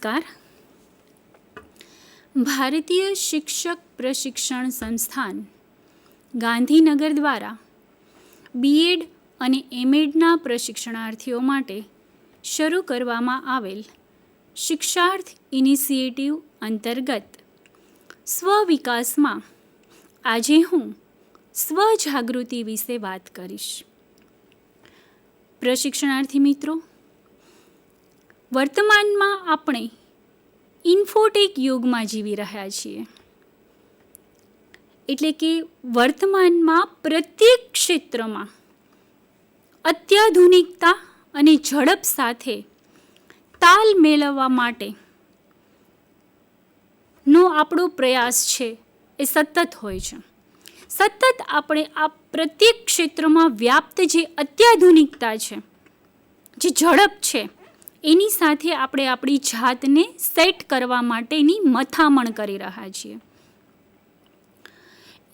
નમસ્કાર. ભારતીય શિક્ષક પ્રશિક્ષણ સંસ્થાન ગાંધીનગર દ્વારા બીએડ અને એમએડના પ્રશિક્ષણાર્થીઓ માટે શરૂ કરવામાં આવેલ શિક્ષાર્થ ઇનિશિયેટિવ અંતર્ગત સ્વવિકાસમાં આજે હું સ્વજાગૃતિ વિશે વાત કરીશ. પ્રશિક્ષણાર્થી મિત્રો, વર્તમાનમાં આપણે ઇન્ફોટેક યુગમાં જીવી રહ્યા છીએ. એટલે કે વર્તમાનમાં પ્રત્યેક ક્ષેત્રમાં અત્યાધુનિકતા અને ઝડપ સાથે તાલ મેળવવા માટેનો આપણો પ્રયાસ છે એ સતત હોય છે. સતત આપણે આ પ્રત્યેક ક્ષેત્રમાં વ્યાપ્ત જે અત્યાધુનિકતા છે, જે ઝડપ છે, એની સાથે આપણે આપણી જાતને સેટ કરવા માટેની મથામણ કરી રહ્યા છીએ.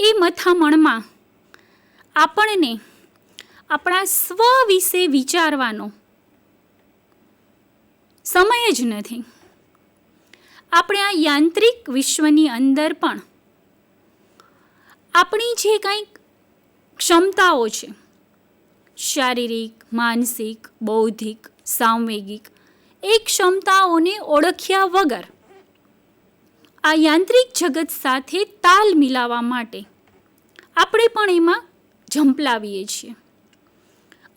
એ મથામણમાં આપણને આપણા સ્વ વિશે વિચારવાનો સમય જ નથી. આપણે આ યાંત્રિક વિશ્વની અંદર પણ આપણી જે કંઈક ક્ષમતાઓ છે, શારીરિક, માનસિક, બૌદ્ધિક, સાંવેગિક, એ ક્ષમતાઓને ઓળખ્યા વગર આ યાંત્રિક જગત સાથે તાલ મિલાવવા માટે આપણે પણ એમાં ઝંપલાવીએ છીએ.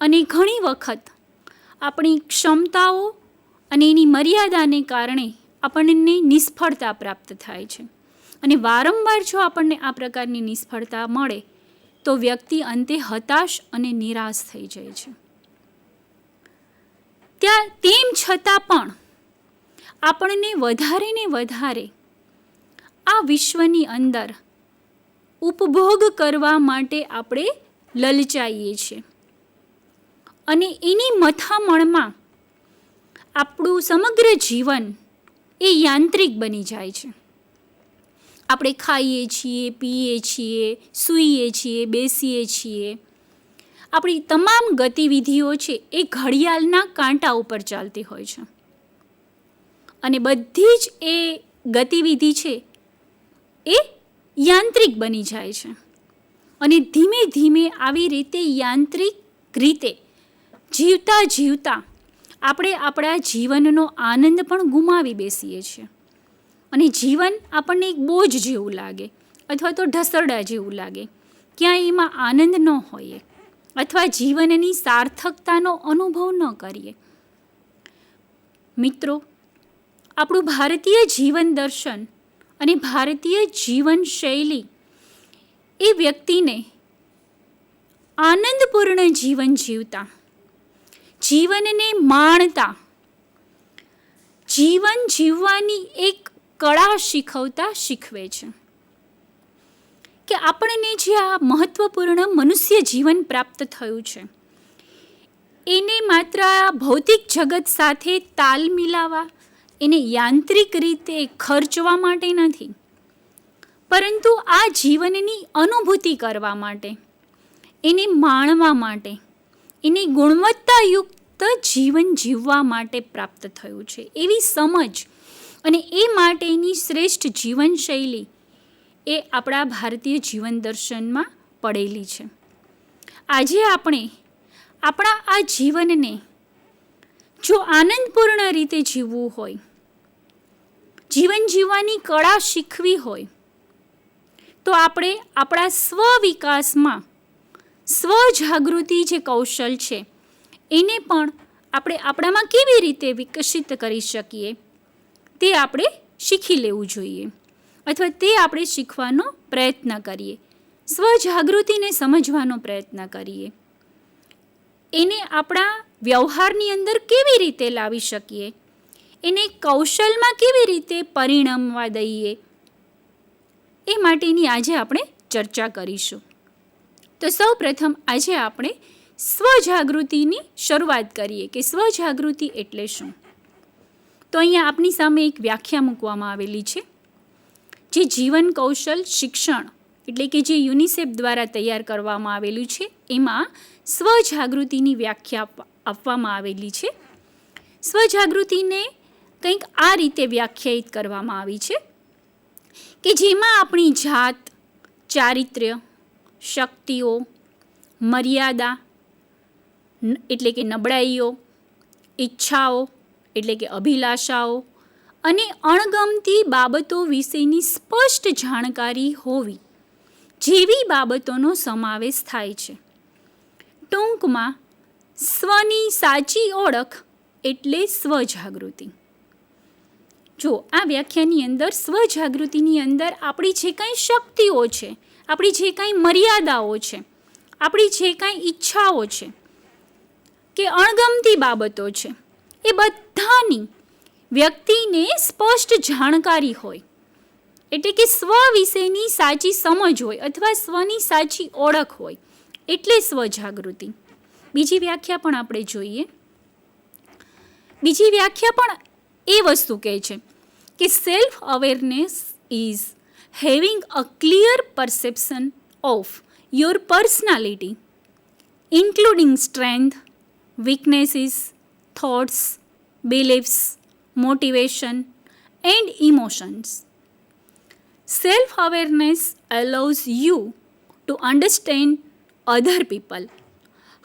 અને ઘણી વખત આપણી ક્ષમતાઓ અને એની મર્યાદાને કારણે આપણને નિષ્ફળતા પ્રાપ્ત થાય છે. અને વારંવાર જો આપણને આ પ્રકારની નિષ્ફળતા મળે તો વ્યક્તિ અંતે હતાશ અને નિરાશ થઈ જાય છે. તેમ છતાં પણ આપણને વધારે ને વધારે આ વિશ્વની અંદર ઉપભોગ કરવા માટે આપણે લલચાઈએ છીએ. અને એની મથામણમાં આપણું સમગ્ર જીવન એ યાંત્રિક બની જાય છે. આપણે ખાઈએ છીએ, પીએ છીએ, સૂઈએ છીએ, બેસીએ છીએ. આપણી તમામ ગતિવિધિઓ છે એ ઘડિયાળના કાંટા ઉપર ચાલતી હોય છે. અને બધી જ એ ગતિવિધિ છે એ યાંત્રિક બની જાય છે. અને ધીમે ધીમે આવી રીતે યાંત્રિક રીતે જીવતા જીવતા આપણે આપણા જીવનનો આનંદ પણ ગુમાવી બેસીએ છીએ. અને જીવન આપણને એક બોજ જેવું લાગે અથવા તો ઢસરડા જેવું લાગે. ક્યાંય એમાં આનંદ ન હોય અથવા જીવનની સાર્થકતાનો અનુભવ ન કરીએ. મિત્રો, આપણું ભારતીય જીવન દર્શન અને ભારતીય જીવન શૈલી એ વ્યક્તિને આનંદપૂર્ણ જીવન જીવતા, જીવનને માણતા, જીવન જીવવાની એક કળા શીખવે છે. કે આપણને જે આ મહત્વપૂર્ણ મનુષ્ય જીવન પ્રાપ્ત થયું છે એને માત્ર આ ભૌતિક જગત સાથે તાલ મિલાવવા, એને યાંત્રિક રીતે ખર્ચવા માટે નથી, પરંતુ આ જીવનની અનુભૂતિ કરવા માટે, એને માણવા માટે, એની ગુણવત્તાયુક્ત જીવન જીવવા માટે પ્રાપ્ત થયું છે. એવી સમજ અને એ માટેની શ્રેષ્ઠ જીવનશૈલી એ આપણા ભારતીય જીવન દર્શનમાં પડેલી છે. આજે આપણે આપણા આ જીવનને જો આનંદપૂર્ણ રીતે જીવવું હોય, જીવન જીવવાની કળા શીખવી હોય, તો આપણે આપણા સ્વવિકાસમાં સ્વજાગૃતિ જે કૌશલ છે એને પણ આપણે આપણામાં કેવી રીતે વિકસિત કરી શકીએ તે આપણે શીખી લેવું જોઈએ અથવા તે આપણે શીખવાનો પ્રયત્ન કરીએ. સ્વજાગૃતિને સમજવાનો પ્રયત્ન કરીએ. એને આપણા વ્યવહારની અંદર કેવી રીતે લાવી શકીએ, એને કૌશલમાં કેવી રીતે પરિણમવા દઈએ, એ માટેની આજે આપણે ચર્ચા કરીશું. તો સૌ પ્રથમ આજે આપણે સ્વજાગૃતિની શરૂઆત કરીએ કે સ્વજાગૃતિ એટલે શું. તો અહીંયા આપની સામે એક વ્યાખ્યા મૂકવામાં આવેલી છે. જે જીવન કૌશલ શિક્ષણ એટલે કે જે યુનિસેફ દ્વારા તૈયાર કરવામાં આવેલું છે એમાં સ્વજાગૃતિની વ્યાખ્યા આપવામાં આવેલી છે. સ્વજાગૃતિને કંઈક આ રીતે વ્યાખ્યાયિત કરવામાં આવી છે કે જેમાં આપણી જાત, ચારિત્ર્ય, શક્તિઓ, મર્યાદા એટલે કે નબળાઈઓ, ઈચ્છાઓ એટલે કે અભિલાષાઓ અને અણગમતી બાબતો વિશેની સ્પષ્ટ જાણકારી હોવી જેવી બાબતોનો સમાવેશ થાય છે. ટૂંકમાં સ્વની સાચી ઓળખ એટલે સ્વજાગૃતિ. જો આ વ્યાખ્યાની અંદર સ્વજાગૃતિની અંદર આપણી જે કાંઈ શક્તિઓ છે, આપણી જે કાંઈ મર્યાદાઓ છે, આપણી જે કાંઈ ઈચ્છાઓ છે કે અણગમતી બાબતો છે, એ બધાની વ્યક્તિને સ્પષ્ટ જાણકારી હોય, એટલે કે સ્વ વિશેની સાચી સમજ હોય અથવા સ્વની સાચી ઓળખ હોય, એટલે સ્વજાગૃતિ. બીજી વ્યાખ્યા પણ આપણે જોઈએ. બીજી વ્યાખ્યા પણ એ વસ્તુ કહે છે કે self awareness is having a clear perception of your personality including strength, weaknesses, thoughts, beliefs, motivation, and emotions. Self-awareness allows you to understand other people,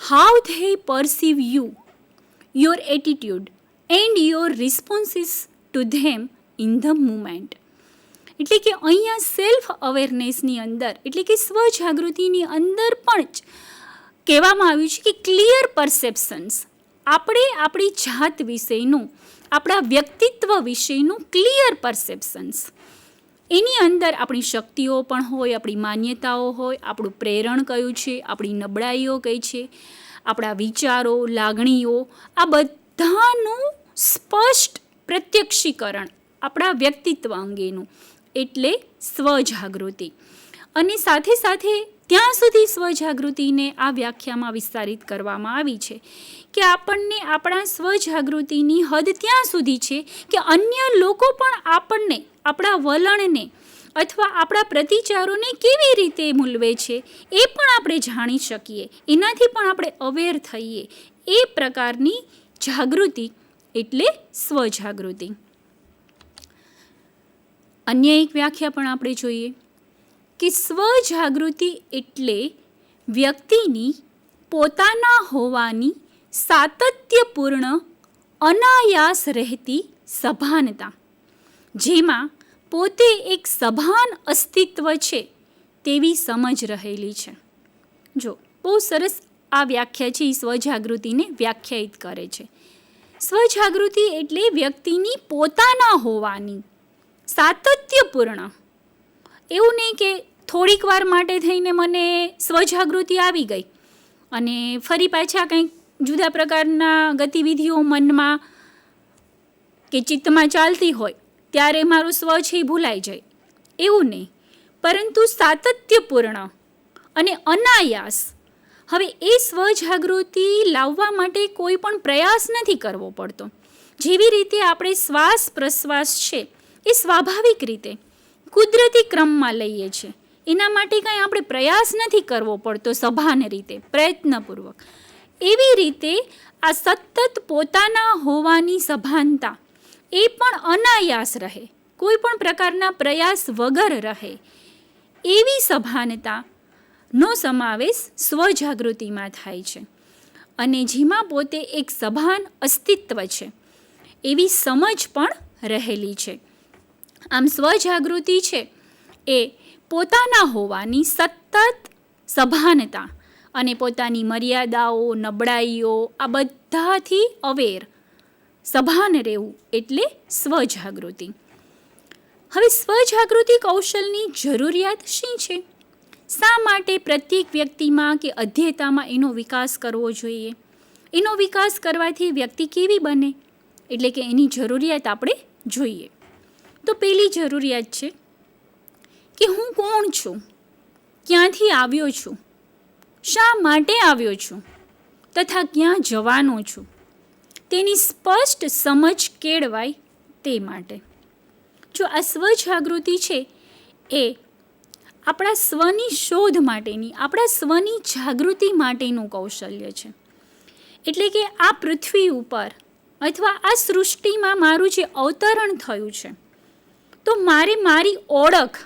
how they perceive you, your attitude, and your responses to them in the moment. એટલે કે અહીંયા self અવેરનેસની અંદર એટલે કે સ્વજાગૃતિની અંદર પણ જ કહેવામાં આવ્યું છે કે ક્લિયર પરસેપ્શન્સ, આપણે આપણી જાત વિશેનું, આપણા વ્યક્તિત્વ વિશેનું ક્લિયર પરસેપ્શન્સ, એની અંદર આપણી શક્તિઓ પણ હોય, આપણી માન્યતાઓ હોય, આપણું પ્રેરણ કયું છે, આપણી નબળાઈઓ કઈ છે, આપણા વિચારો, લાગણીઓ, આ બધાનું સ્પષ્ટ પ્રત્યક્ષીકરણ આપણા વ્યક્તિત્વ અંગેનું એટલે સ્વજાગૃતિ. અને સાથે સાથે ત્યાં સુધી સ્વજાગૃતિને આ વ્યાખ્યામાં વિસ્તારિત કરવામાં આવી છે કે આપણને આપણા સ્વજાગૃતિની હદ ત્યાં સુધી છે કે અન્ય લોકો પણ આપણને, આપણા વલણને અથવા આપણા પ્રતિચારોને કેવી રીતે મૂલવે છે એ પણ આપણે જાણી શકીએ, એનાથી પણ આપણે અવેર થઈએ. એ પ્રકારની જાગૃતિ એટલે સ્વજાગૃતિ. અન્ય એક વ્યાખ્યા પણ આપણે જોઈએ કે સ્વજાગૃતિ એટલે વ્યક્તિની પોતાના હોવાની સાતત્યપૂર્ણ અનાયાસ રહેતી સભાનતા, જેમાં પોતે એક સભાન અસ્તિત્વ છે તેવી સમજ રહેલી છે. જો બહુ સરસ આ વ્યાખ્યા છે, એ સ્વજાગૃતિને વ્યાખ્યાયિત કરે છે. સ્વજાગૃતિ એટલે વ્યક્તિની પોતાના હોવાની સાતત્યપૂર્ણ, એવું નહીં કે થોડીક વાર માટે થઈને મને સ્વજાગૃતિ આવી ગઈ અને ફરી પાછા કંઈક જુદા પ્રકારના ગતિવિધિઓ મનમાં કે ચિત્તમાં ચાલતી હોય ત્યારે મારું સ્વ છે એ ભૂલાઈ જાય, એવું નહીં, પરંતુ સાતત્યપૂર્ણ અને અનાયાસ. હવે એ સ્વજાગૃતિ લાવવા માટે કોઈ પણ પ્રયાસ નથી કરવો પડતો. જેવી રીતે આપણે શ્વાસ પ્રશ્વાસ છે એ સ્વાભાવિક રીતે કુદરતી ક્રમમાં લઈએ છીએ, એના માટે કાંઈ આપણે પ્રયાસ નથી કરવો પડતો સભાન રીતે, પ્રયત્નપૂર્વક. એવી રીતે આ સતત પોતાના હોવાની સભાનતા એ પણ અનાયાસ રહે, કોઈ પણ પ્રકારના પ્રયાસ વગર રહે, એવી સભાનતાનો સમાવેશ સ્વજાગૃતિમાં થાય છે. અને જેમાં પોતે એક સભાન અસ્તિત્વ છે એવી સમજ પણ રહેલી છે. આમ સ્વજાગૃતિ છે એ પોતાના હોવાની સતત સભાનતા અને પોતાની મર્યાદાઓ, નબળાઈઓ આ બધાથી અવેર, સભાન રહેવું એટલે સ્વજાગૃતિ. હવે સ્વજાગૃતિ કૌશલની જરૂરિયાત શી છે? શા માટે પ્રત્યેક વ્યક્તિમાં કે અધ્યેતામાં એનો વિકાસ કરવો જોઈએ? એનો વિકાસ કરવાથી વ્યક્તિ કેવી બને? એટલે કે એની જરૂરિયાત આપણે જોઈએ. તો પહેલી જરૂરિયાત છે કે હું કોણ છું, ક્યાંથી આવ્યો છું, શા માટે આવ્યો છું તથા ક્યાં જવાનો છું, તેની સ્પષ્ટ સમજ કેળવાય તે માટે. જો આ સ્વજાગૃતિ છે એ આપણા સ્વની શોધ માટેની, આપણા સ્વની જાગૃતિ માટેનું કૌશલ્ય છે. એટલે કે આ પૃથ્વી ઉપર અથવા આ સૃષ્ટિમાં મારું જે અવતરણ થયું છે, તો મારે મારી ઓળખ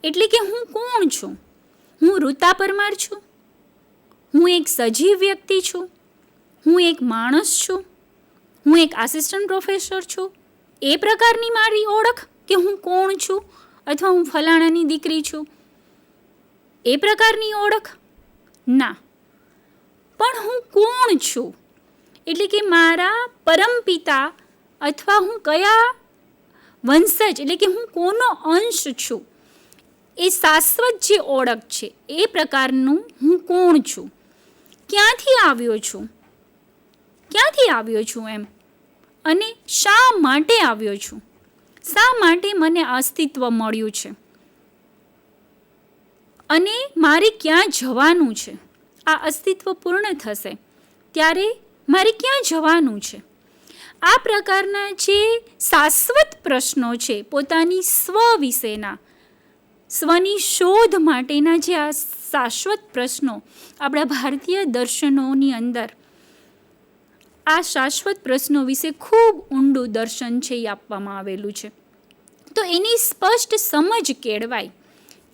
એટલે કે હું કોણ છું, હું ઋતા પરમાર છું, હું એક સજીવ વ્યક્તિ છું, હું એક માણસ છું, હું એક આસિસ્ટન્ટ પ્રોફેસર છું, એ પ્રકારની મારી ઓળખ કે હું કોણ છું અથવા હું ફલાણાની દીકરી છું, એ પ્રકારની ઓળખ ના. પણ હું કોણ છું એટલે કે મારા પરમપિતા અથવા હું કયા વંશજ એટલે કે હું કોનો અંશ છું, એ શાશ્વત જે ઓળખ છે એ પ્રકારનું હું કોણ છું, ક્યાંથી આવ્યો છું, એમ, અને શા માટે આવ્યો છું, શા માટે મને અસ્તિત્વ મળ્યું છે, અને મારે ક્યાં જવાનું છે, આ અસ્તિત્વ પૂર્ણ થશે ત્યારે મારે ક્યાં જવાનું છે. આ પ્રકારના જે શાશ્વત પ્રશ્નો છે, પોતાની સ્વ વિશેના, સ્વની શોધ માટેના જે આ શાશ્વત પ્રશ્નો આપણા ભારતીય દર્શનોની અંદર આ શાશ્વત પ્રશ્નો વિશે ખૂબ ઊંડું દર્શન છે એ આપવામાં આવેલું છે. તો એની સ્પષ્ટ સમજ કેળવાય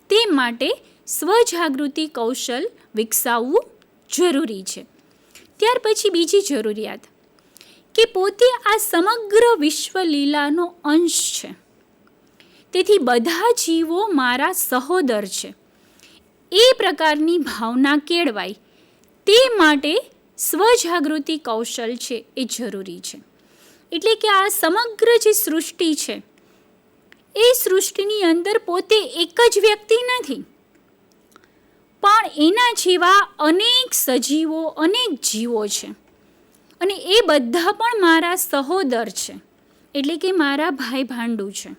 તે માટે સ્વજાગૃતિ કૌશલ વિકસાવવું જરૂરી છે. ત્યાર પછી બીજી જરૂરિયાત કે પોતે આ સમગ્ર વિશ્વ લીલાનો અંશ છે, તેથી બધા જીવો મારા સહોદર છે, એ પ્રકારની ભાવના કેળવાય તે માટે સ્વજાગૃતિ કૌશલ છે એ જરૂરી છે. એટલે કે આ સમગ્ર જે સૃષ્ટિ છે એ સૃષ્ટિની અંદર પોતે એક જ વ્યક્તિ નથી, પણ એના જેવા અનેક સજીવો, અનેક જીવો છે, અને એ બધા પણ મારા સહોદર છે, એટલે કે મારા ભાઈ ભાંડુ છે.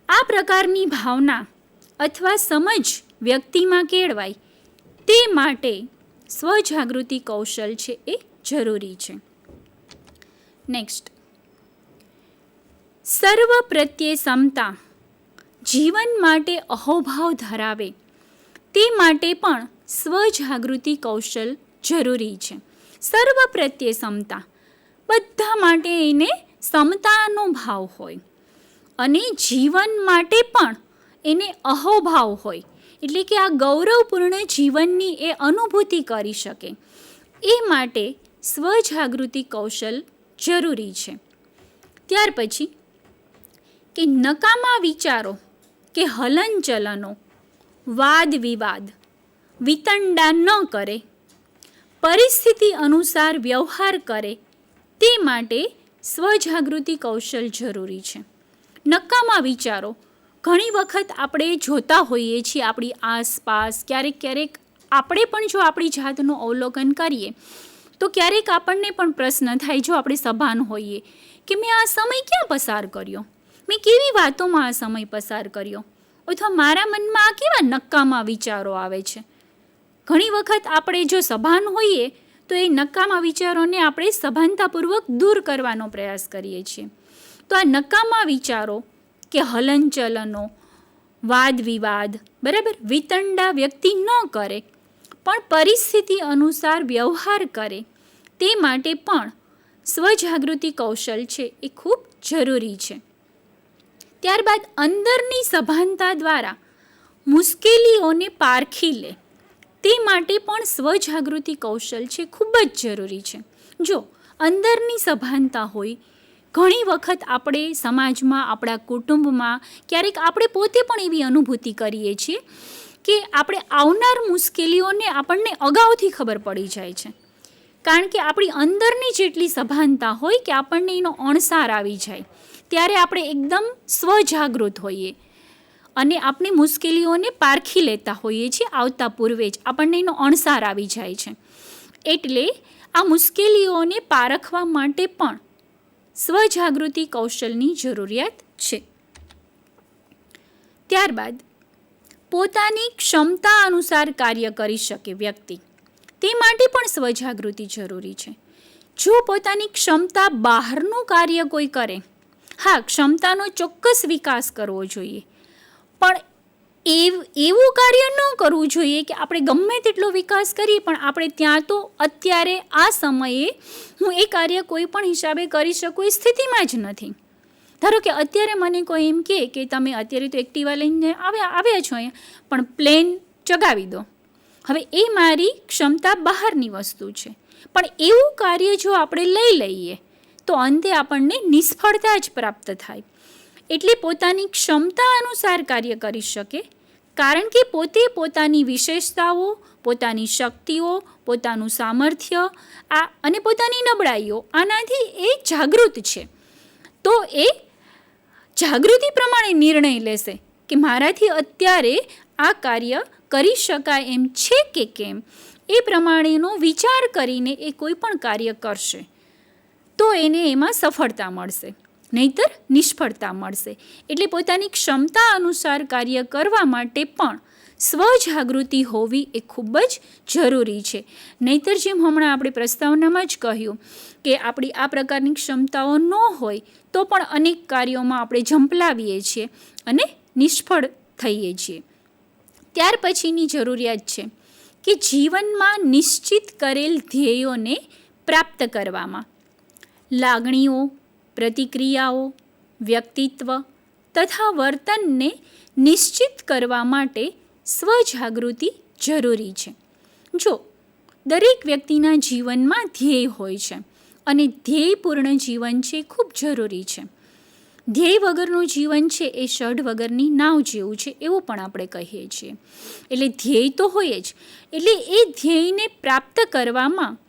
આ પ્રકારની ભાવના અથવા સમજ વ્યક્તિમાં કેળવાય તે માટે સ્વજાગૃતિ કૌશલ છે એ જરૂરી છે. નેક્સ્ટ, સર્વ પ્રત્યે સમતા, જીવન માટે અહોભાવ ધરાવે તે માટે પણ સ્વજાગૃતિ કૌશલ જરૂરી છે. સર્વ પ્રત્યે સમતા, બધા માટે એને સમતાનો ભાવ હોય, અને જીવન માટે પણ એને અહોભાવ હોય, એટલે કે આ ગૌરવપૂર્ણ જીવનની એ અનુભૂતિ કરી શકે, એ માટે સ્વજાગૃતિ કૌશલ જરૂરી છે. ત્યાર પછી કે નકામા વિચારો કે હલનચલનો, વાદ વિવાદ, વિતંડા ન કરે, પરિસ્થિતિ અનુસાર વ્યવહાર કરે તે માટે સ્વજાગૃતિ કૌશલ જરૂરી છે. નકામા વિચારો ઘણી વખત આપણે જોતા હોઈએ છીએ આપણી આસપાસ, ક્યારેક આપણે પણ જો આપણી જાતનું અવલોકન કરીએ તો ક્યારેક આપણને પણ પ્રશ્ન થાય, જો આપણે સભાન હોઈએ, કે મેં આ સમય ક્યાં પસાર કર્યો, મેં કેવી વાતોમાં આ સમય પસાર કર્યો, અથવા મારા મનમાં આ કેવા નકામા વિચારો આવે છે. ઘણી વખત આપણે જો સભાન હોઈએ તો એ નકામા વિચારોને આપણે સભાનતાપૂર્વક દૂર કરવાનો પ્રયાસ કરીએ છીએ. તો આ નકામા વિચારો કે હલનચલનો, વાદ વિવાદ, બરાબર, વિતંડા વ્યક્તિ ન કરે પણ પરિસ્થિતિ અનુસાર વ્યવહાર કરે તે માટે પણ સ્વજાગૃતિ કૌશલ છે એ ખૂબ જરૂરી છે. ત્યારબાદ અંદરની સભાનતા દ્વારા મુશ્કેલીઓને પારખી લે તે માટે પણ સ્વજાગૃતિ કૌશલ છે ખૂબ જ જરૂરી છે. જો અંદરની સભાનતા હોય, ઘણી વખત આપણે સમાજમાં, આપણા કુટુંબમાં ક્યારેક આપણે પોતે પણ એવી અનુભૂતિ કરીએ છીએ કે આપણે આવનાર મુશ્કેલીઓને આપણને અગાઉથી ખબર પડી જાય છે, કારણ કે આપણી અંદરની જેટલી સભાનતા હોય કે આપણને એનો અણસાર આવી જાય, ત્યારે આપણે એકદમ સ્વજાગૃત હોઈએ અને આપણે મુશ્કેલીઓને પારખી લેતા હોઈએ છીએ, આવતા પૂર્વે જ આપણને એનો અણસાર આવી જાય છે. એટલે આ મુશ્કેલીઓને પારખવા માટે પણ સ્વજાગૃતિ કૌશલની જરૂરિયાત છે. ત્યારબાદ પોતાની ક્ષમતા અનુસાર કાર્ય કરી શકે વ્યક્તિ, તે માટે પણ સ્વજાગૃતિ જરૂરી છે. જો પોતાની ક્ષમતા બહારનું કાર્ય કોઈ કરે, હા, ક્ષમતાનો ચોક્કસ વિકાસ કરવો જોઈએ, પણ એવું કાર્ય ન કરવું જોઈએ કે આપણે ગમે તેટલો વિકાસ કરીએ પણ આપણે ત્યાં તો અત્યારે આ સમયે હું એ કાર્ય કોઈ પણ હિસાબે કરી શકું એ સ્થિતિમાં જ નથી. ધારો કે અત્યારે મને કોઈ એમ કહે કે તમે અત્યારે તો એક્ટિવા લઈને આવ્યા છો અહીંયા, પણ પ્લેન ચગાવી દો. હવે એ મારી ક્ષમતા બહારની વસ્તુ છે, પણ એવું કાર્ય જો આપણે લઈ લઈએ તો અંતે આપણને નિષ્ફળતા જ પ્રાપ્ત થાય. એટલે પોતાની ક્ષમતા અનુસાર કાર્ય કરી શકે, કારણ કે પોતે પોતાની વિશેષતાઓ, પોતાની શક્તિઓ, પોતાનું સામર્થ્ય અને પોતાની નબળાઈઓ આનાથી એ જાગૃત છે. તો એ જાગૃતિ પ્રમાણે નિર્ણય લેશે કે મારાથી અત્યારે આ કાર્ય કરી શકાય એમ છે કે કેમ. એ પ્રમાણેનો વિચાર કરીને એ કોઈ પણ કાર્ય કરશે તો એને એમાં સફળતા મળશે, નહીંતર નિષ્ફળતા મળશે. એટલે પોતાની ક્ષમતા અનુસાર કાર્ય કરવા માટે પણ સ્વજાગૃતિ હોવી એ ખૂબ જ જરૂરી છે. નહીંતર જેમ હમણાં આપણે પ્રસ્તાવનામાં જ કહ્યું કે આપણી આ પ્રકારની ક્ષમતાઓ ન હોય તો પણ અનેક કાર્યોમાં આપણે ઝંપલાવીએ છીએ અને નિષ્ફળ થઈએ છીએ. ત્યાર પછીની જરૂરિયાત છે કે જીવનમાં નિશ્ચિત કરેલ ધ્યેયોને પ્રાપ્ત કરવામાં લાગણીઓ, પ્રતિક્રિયાઓ, વ્યક્તિત્વ તથા વર્તનને નિશ્ચિત કરવા માટે સ્વજાગૃતિ જરૂરી છે. જો દરેક વ્યક્તિના જીવનમાં ધ્યેય હોય છે અને ધ્યેયપૂર્ણ જીવન છે ખૂબ જરૂરી છે. ધ્યેય વગરનું જીવન છે એ ષડ વગરની નાવ જેવું છે એવું પણ આપણે કહીએ છીએ. એટલે ધ્યેય તો હોય જ, એટલે એ ધ્યેયને પ્રાપ્ત કરવામાં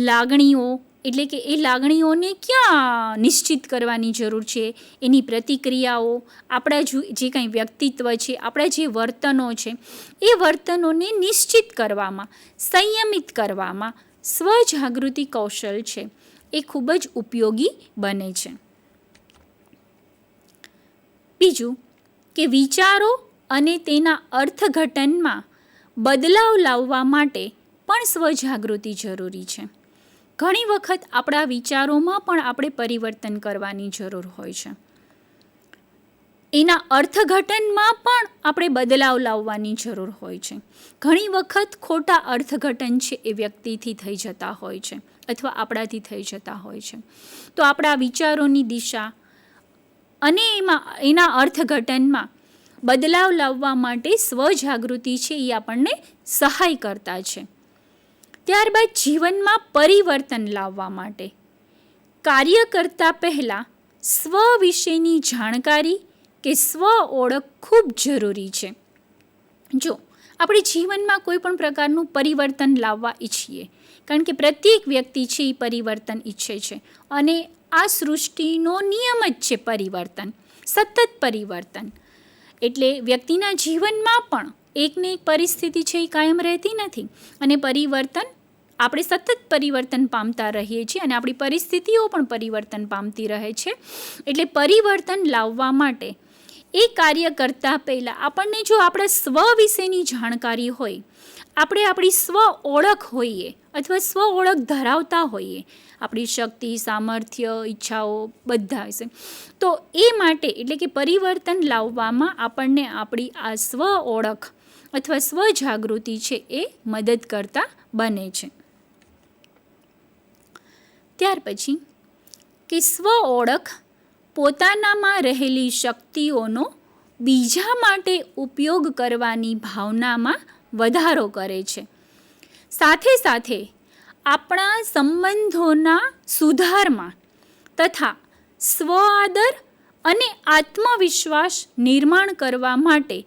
લાગણીઓ, એટલે કે એ લાગણીઓને ક્યાં નિશ્ચિત કરવાની જરૂર છે, એની પ્રતિક્રિયાઓ, આપણા જે કાંઈ વ્યક્તિત્વ છે, આપણા જે વર્તનો છે એ વર્તનોને નિશ્ચિત કરવામાં, સંયમિત કરવામાં સ્વજાગૃતિ કૌશલ છે એ ખૂબ જ ઉપયોગી બને છે. બીજું કે વિચારો અને તેના અર્થઘટનમાં બદલાવ લાવવા માટે પણ સ્વજાગૃતિ જરૂરી છે. ઘણી વખત આપણા વિચારોમાં પણ આપણે પરિવર્તન કરવાની જરૂર હોય છે. એના અર્થઘટનમાં પણ આપણે બદલાવ લાવવાની જરૂર હોય છે. ઘણી વખત ખોટા અર્થઘટન છે એ વ્યક્તિથી થઈ જતા હોય છે અથવા આપણાથી થઈ જતા હોય છે. તો આપણા વિચારોની દિશા અને એના અર્થઘટનમાં બદલાવ લાવવા માટે સ્વજાગૃતિ છે એ આપણને સહાય કરતા છે. ત્યારબાદ જીવનમાં પરિવર્તન લાવવા માટે કાર્ય કરતાં પહેલાં સ્વ વિશેની જાણકારી કે સ્વ ઓળખ ખૂબ જરૂરી છે. જો આપણે જીવનમાં કોઈ પણ પ્રકારનું પરિવર્તન લાવવા ઈચ્છીએ, કારણ કે પ્રત્યેક વ્યક્તિ છે એ પરિવર્તન ઈચ્છે છે અને આ સૃષ્ટિનો નિયમ જ છે પરિવર્તન, સતત પરિવર્તન. એટલે વ્યક્તિના જીવનમાં પણ એકને એક પરિસ્થિતિ છે એ કાયમ રહેતી નથી અને પરિવર્તન આપણે સતત પરિવર્તન પામતા રહીએ છીએ અને આપણી પરિસ્થિતિઓ પણ પરિવર્તન પામતી રહે છે. એટલે પરિવર્તન લાવવા માટે એ કાર્ય કરતાં પહેલાં આપણને જો આપણા સ્વ વિશેની જાણકારી હોય, આપણે આપણી સ્વ ઓળખ હોઈએ અથવા સ્વ ઓળખ ધરાવતા હોઈએ, આપણી શક્તિ, સામર્થ્ય, ઈચ્છાઓ બધા હશે, તો એ માટે એટલે કે પરિવર્તન લાવવામાં આપણને આપણી આ સ્વ ઓળખ અથવા સ્વજાગૃતિ છે એ મદદ કરતા બને છે. ત્યાર પછી કે સ્વ ઓળખ પોતાનામાં રહેલી શક્તિઓનો બીજા માટે ઉપયોગ કરવાની ભાવનામાં વધારો કરે છે. સાથે સાથે આપણા સંબંધોના સુધારમાં તથા સ્વ આદર અને આત્મવિશ્વાસ નિર્માણ કરવા માટે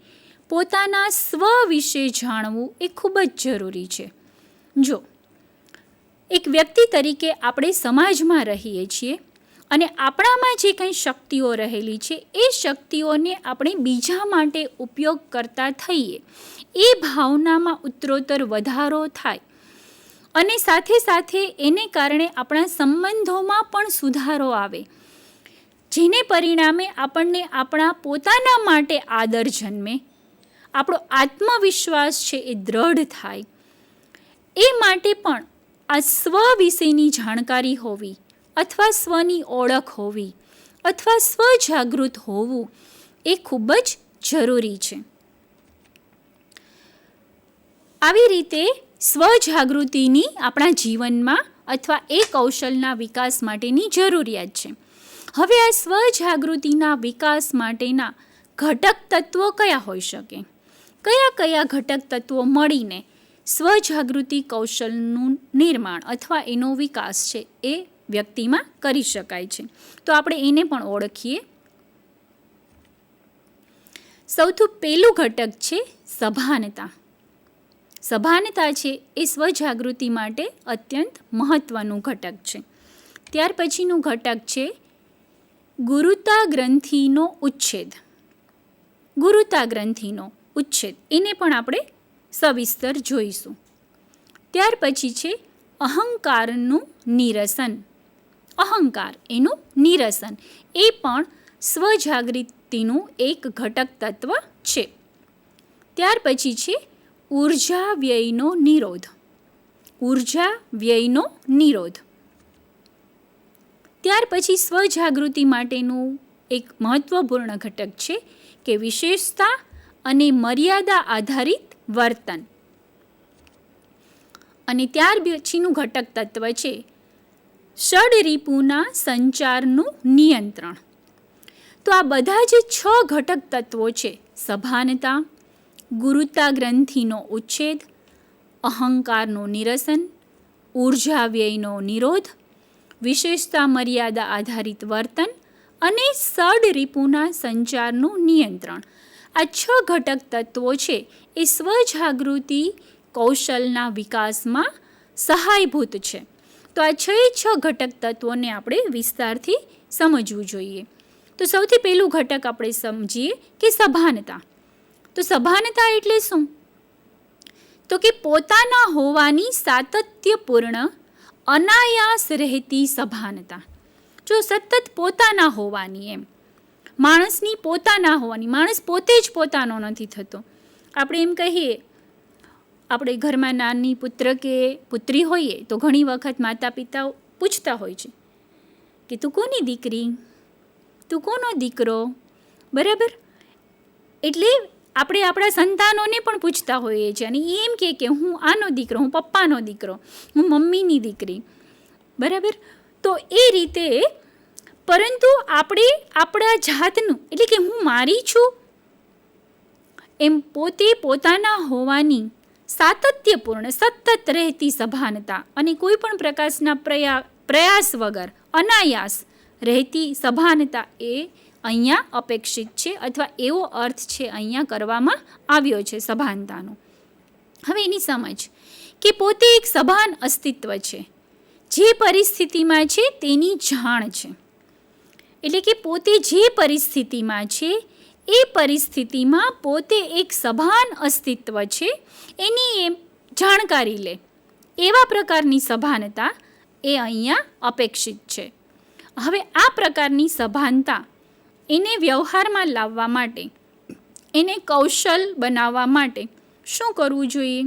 પોતાના સ્વ વિશે જાણવું એ ખૂબ જ જરૂરી છે. જો એક વ્યક્તિ તરીકે આપણે સમાજમાં રહીએ છીએ અને આપણામાં જે કંઈ શક્તિઓ રહેલી છે એ શક્તિઓને આપણે બીજા માટે ઉપયોગ કરતા થઈએ, એ ભાવનામાં ઉત્તરોત્તર વધારો થાય અને સાથે સાથે એને કારણે આપણા સંબંધોમાં પણ સુધારો આવે, જેને પરિણામે આપણને આપણા પોતાના માટે આદર જન્મે, આપણો આત્મવિશ્વાસ છે એ દ્રઢ થાય. એ માટે પણ આ સ્વ વિશેની જાણકારી હોવી અથવા સ્વની ઓળખ હોવી અથવા સ્વજાગૃત હોવું એ ખૂબ જ જરૂરી છે. આવી રીતે સ્વજાગૃતિની આપણા જીવનમાં અથવા એ કૌશલના વિકાસ માટેની જરૂરિયાત છે. હવે આ સ્વજાગૃતિના વિકાસ માટેના ઘટક તત્વો કયા હોઈ શકે? કયા કયા ઘટક તત્વો મળીને સ્વજાગૃતિ કૌશલનું નિર્માણ અથવા એનો વિકાસ છે એ વ્યક્તિમાં કરી શકાય છે? તો આપણે એને પણ ઓળખીએ. સૌથી પહેલું ઘટક છે સભાનતા. સભાનતા છે એ સ્વજાગૃતિ માટે અત્યંત મહત્ત્વનું ઘટક છે. ત્યાર પછીનું ઘટક છે ગુરુતા ગ્રંથિનો ઉચ્છેદ. ગુરુતા ગ્રંથિનો ઉચ્છેદ એને પણ આપણે સવિસ્તર જોઈશું. ત્યાર પછી છે અહંકારનું નિરસન. અહંકાર એનું નિરસન એ પણ સ્વજાગૃતિનું એક ઘટક તત્વ છે. ત્યાર પછી છે ઉર્જા વ્યયનો નિરોધ. ઉર્જા વ્યયનો નિરોધ. ત્યાર પછી સ્વજાગૃતિ માટેનું એક મહત્વપૂર્ણ ઘટક છે કે વિશેષતા અને મર્યાદા આધારિત વર્તન. અને ત્યાર પછીનું ઘટક તત્વ છે ષડરિપુના સંચારનું નિયંત્રણ. તો આ બધા જે 6 ઘટક તત્વો છે, સભાનતા, ગુરુતા ગ્રંથિનો ઉચ્છેદ, અહંકારનું નિરસન, ઉર્જા વ્યયનો નિરોધ, વિશેષતા મર્યાદા આધારિત વર્તન અને ષડરિપુના સંચારનું નિયંત્રણ, આ 6 ઘટક તત્વો છે એ સ્વજાગૃતિ કૌશલના વિકાસમાં સહાયભૂત છે. તો આ 6 ઘટક તત્વોને આપણે વિસ્તારથી સમજવું જોઈએ. તો સૌથી પહેલું ઘટક આપણે સમજીએ કે સભાનતા. તો સભાનતા એટલે શું? તો કે પોતાના હોવાની સાતત્યપૂર્ણ અનાયાસ રહેતી સભાનતા. જો સતત પોતાના હોવાની, એમ માણસની પોતાના હોવાની, માણસ પોતે જ પોતાનો નથી થતો. આપણે એમ કહીએ, આપણે ઘરમાં નાની પુત્ર કે પુત્રી હોઈએ તો ઘણી વખત માતા પિતા પૂછતા હોય છે કે તું કોની દીકરી, તું કોનો દીકરો, બરાબર? એટલે આપણે આપણા સંતાનોને પણ પૂછતા હોઈએ છીએ અને એમ કે હું આનો દીકરો, હું પપ્પાનો દીકરો, હું મમ્મીની દીકરી, બરાબર? તો એ રીતે, પરંતુ આપણે આપણા જાતનું એટલે કે હું મારી છું એમ પોતે પોતાના હોવાની સાતત્યપૂર્ણ સતત રહેતી સભાનતા અને કોઈ પણ પ્રકારના પ્રયાસ વગર અનાયાસ રહેતી સભાનતા એ અહીંયા અપેક્ષિત છે અથવા એવો અર્થ છે અહીંયા કરવામાં આવ્યો છે સભાનતાનો. હવે એની સમજ કે પોતે એક સભાન અસ્તિત્વ છે, જે પરિસ્થિતિમાં છે તેની જાણ છે. એટલે કે પોતે જે પરિસ્થિતિમાં છે એ પરિસ્થિતિમાં પોતે એક સભાન અસ્તિત્વ છે એની એ જાણકારી લે, એવા પ્રકારની સભાનતા એ અહીંયા અપેક્ષિત છે. હવે આ પ્રકારની સભાનતા એને વ્યવહારમાં લાવવા માટે, એને કૌશલ બનાવવા માટે શું કરવું જોઈએ?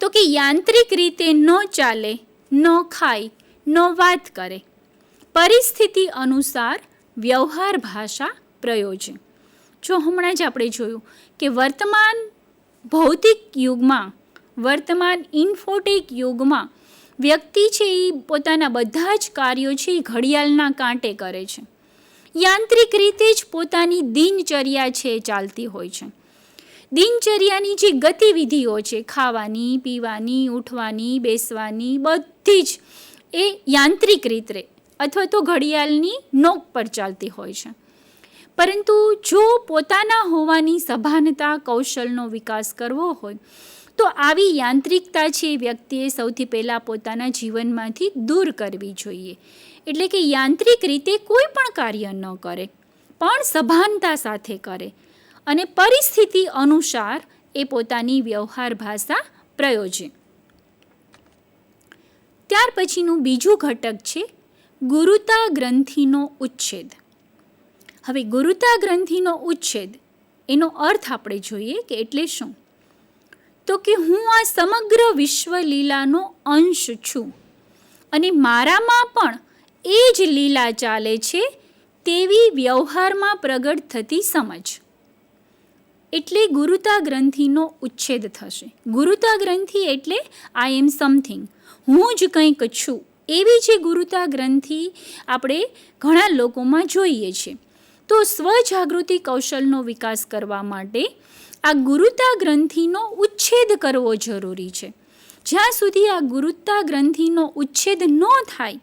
તો કે યાંત્રિક રીતે ન ચાલે, ન ખાય, ન વાત કરે, પરિસ્થિતિ અનુસાર વ્યવહાર ભાષા પ્રયોજે. જો હમણાં જ આપણે જોયું કે વર્તમાન ભૌતિક યુગમાં, વર્તમાન ઇન્ફોટેક યુગમાં વ્યક્તિ છે એ પોતાના બધા જ કાર્યો છે એ ઘડિયાળના કાંટે કરે છે. યાંત્રિક રીતે જ પોતાની દિનચર્યા છે ચાલતી હોય છે. દિનચર્યાની જે ગતિવિધિઓ છે, ખાવાની, પીવાની, ઉઠવાની, બેસવાની, બધી જ એ યાંત્રિક રીતે અથવા તો ઘડિયાળની નોક પર ચાલતી હોય છે. પરંતુ જો પોતાના હોવાની સભાનતા કૌશલનો વિકાસ કરવો હોય તો આવી યાંત્રિકતા છે વ્યક્તિએ સૌથી પહેલાં પોતાના જીવનમાંથી દૂર કરવી જોઈએ. એટલે કે યાંત્રિક રીતે કોઈ પણ કાર્ય ન કરે, પણ સભાનતા સાથે કરે અને પરિસ્થિતિ અનુસાર એ પોતાની વ્યવહાર ભાષા પ્રયોજે. ત્યાર પછીનું બીજું ઘટક છે ગુરુતા ગ્રંથિનો ઉચ્છેદ. હવે ગુરુતા ગ્રંથિનો ઉચ્છેદ એનો અર્થ આપણે જોઈએ કે એટલે શું? તો કે હું આ સમગ્ર વિશ્વ લીલાનો અંશ છું અને મારામાં પણ એ જ લીલા ચાલે છે તેવી વ્યવહારમાં પ્રગટ થતી સમજ. એટલે ગુરુતા ગ્રંથિનો ઉચ્છેદ થશે. ગુરુતા ગ્રંથિ એટલે આઈ એમ સમથિંગ, હું જ કંઈક છું, એવી જે ગુરુતા ગ્રંથિ આપણે ઘણા લોકોમાં જોઈએ છીએ. તો સ્વજાગૃતિ કૌશલનો વિકાસ કરવા માટે આ ગુરુતા ગ્રંથિનો ઉચ્છેદ કરવો જરૂરી છે. જ્યાં સુધી આ ગુરુતા ગ્રંથિનો ઉચ્છેદ ન થાય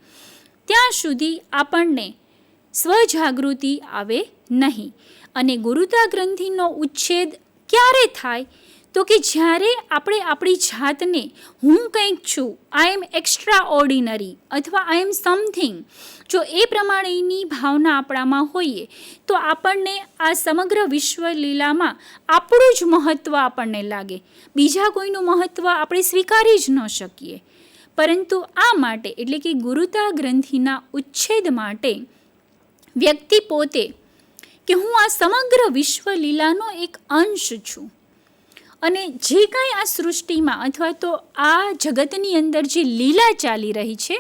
ત્યાં સુધી આપણને સ્વજાગૃતિ આવે નહીં. અને ગુરુતા ગ્રંથિનો ઉચ્છેદ ક્યારે થાય? તો કે જ્યારે આપણે આપણી જાતને હું કંઈક છું, આઈ એમ એક્સ્ટ્રા ઓર્ડિનરી અથવા આઈ એમ સમથિંગ, જો એ પ્રમાણેની ભાવના આપણામાં હોઈએ તો આપણને આ સમગ્ર વિશ્વલીલામાં આપણું જ મહત્ત્વ આપણને લાગે. બીજા કોઈનું મહત્ત્વ આપણે સ્વીકારી જ ન શકીએ. પરંતુ આ માટે એટલે કે ગુરુતા ગ્રંથિના ઉચ્છેદ માટે વ્યક્તિ પોતે કે હું આ સમગ્ર વિશ્વલીલાનો એક અંશ છું અને જે કાંઈ આ સૃષ્ટિમાં અથવા તો આ જગતની અંદર જે લીલા ચાલી રહી છે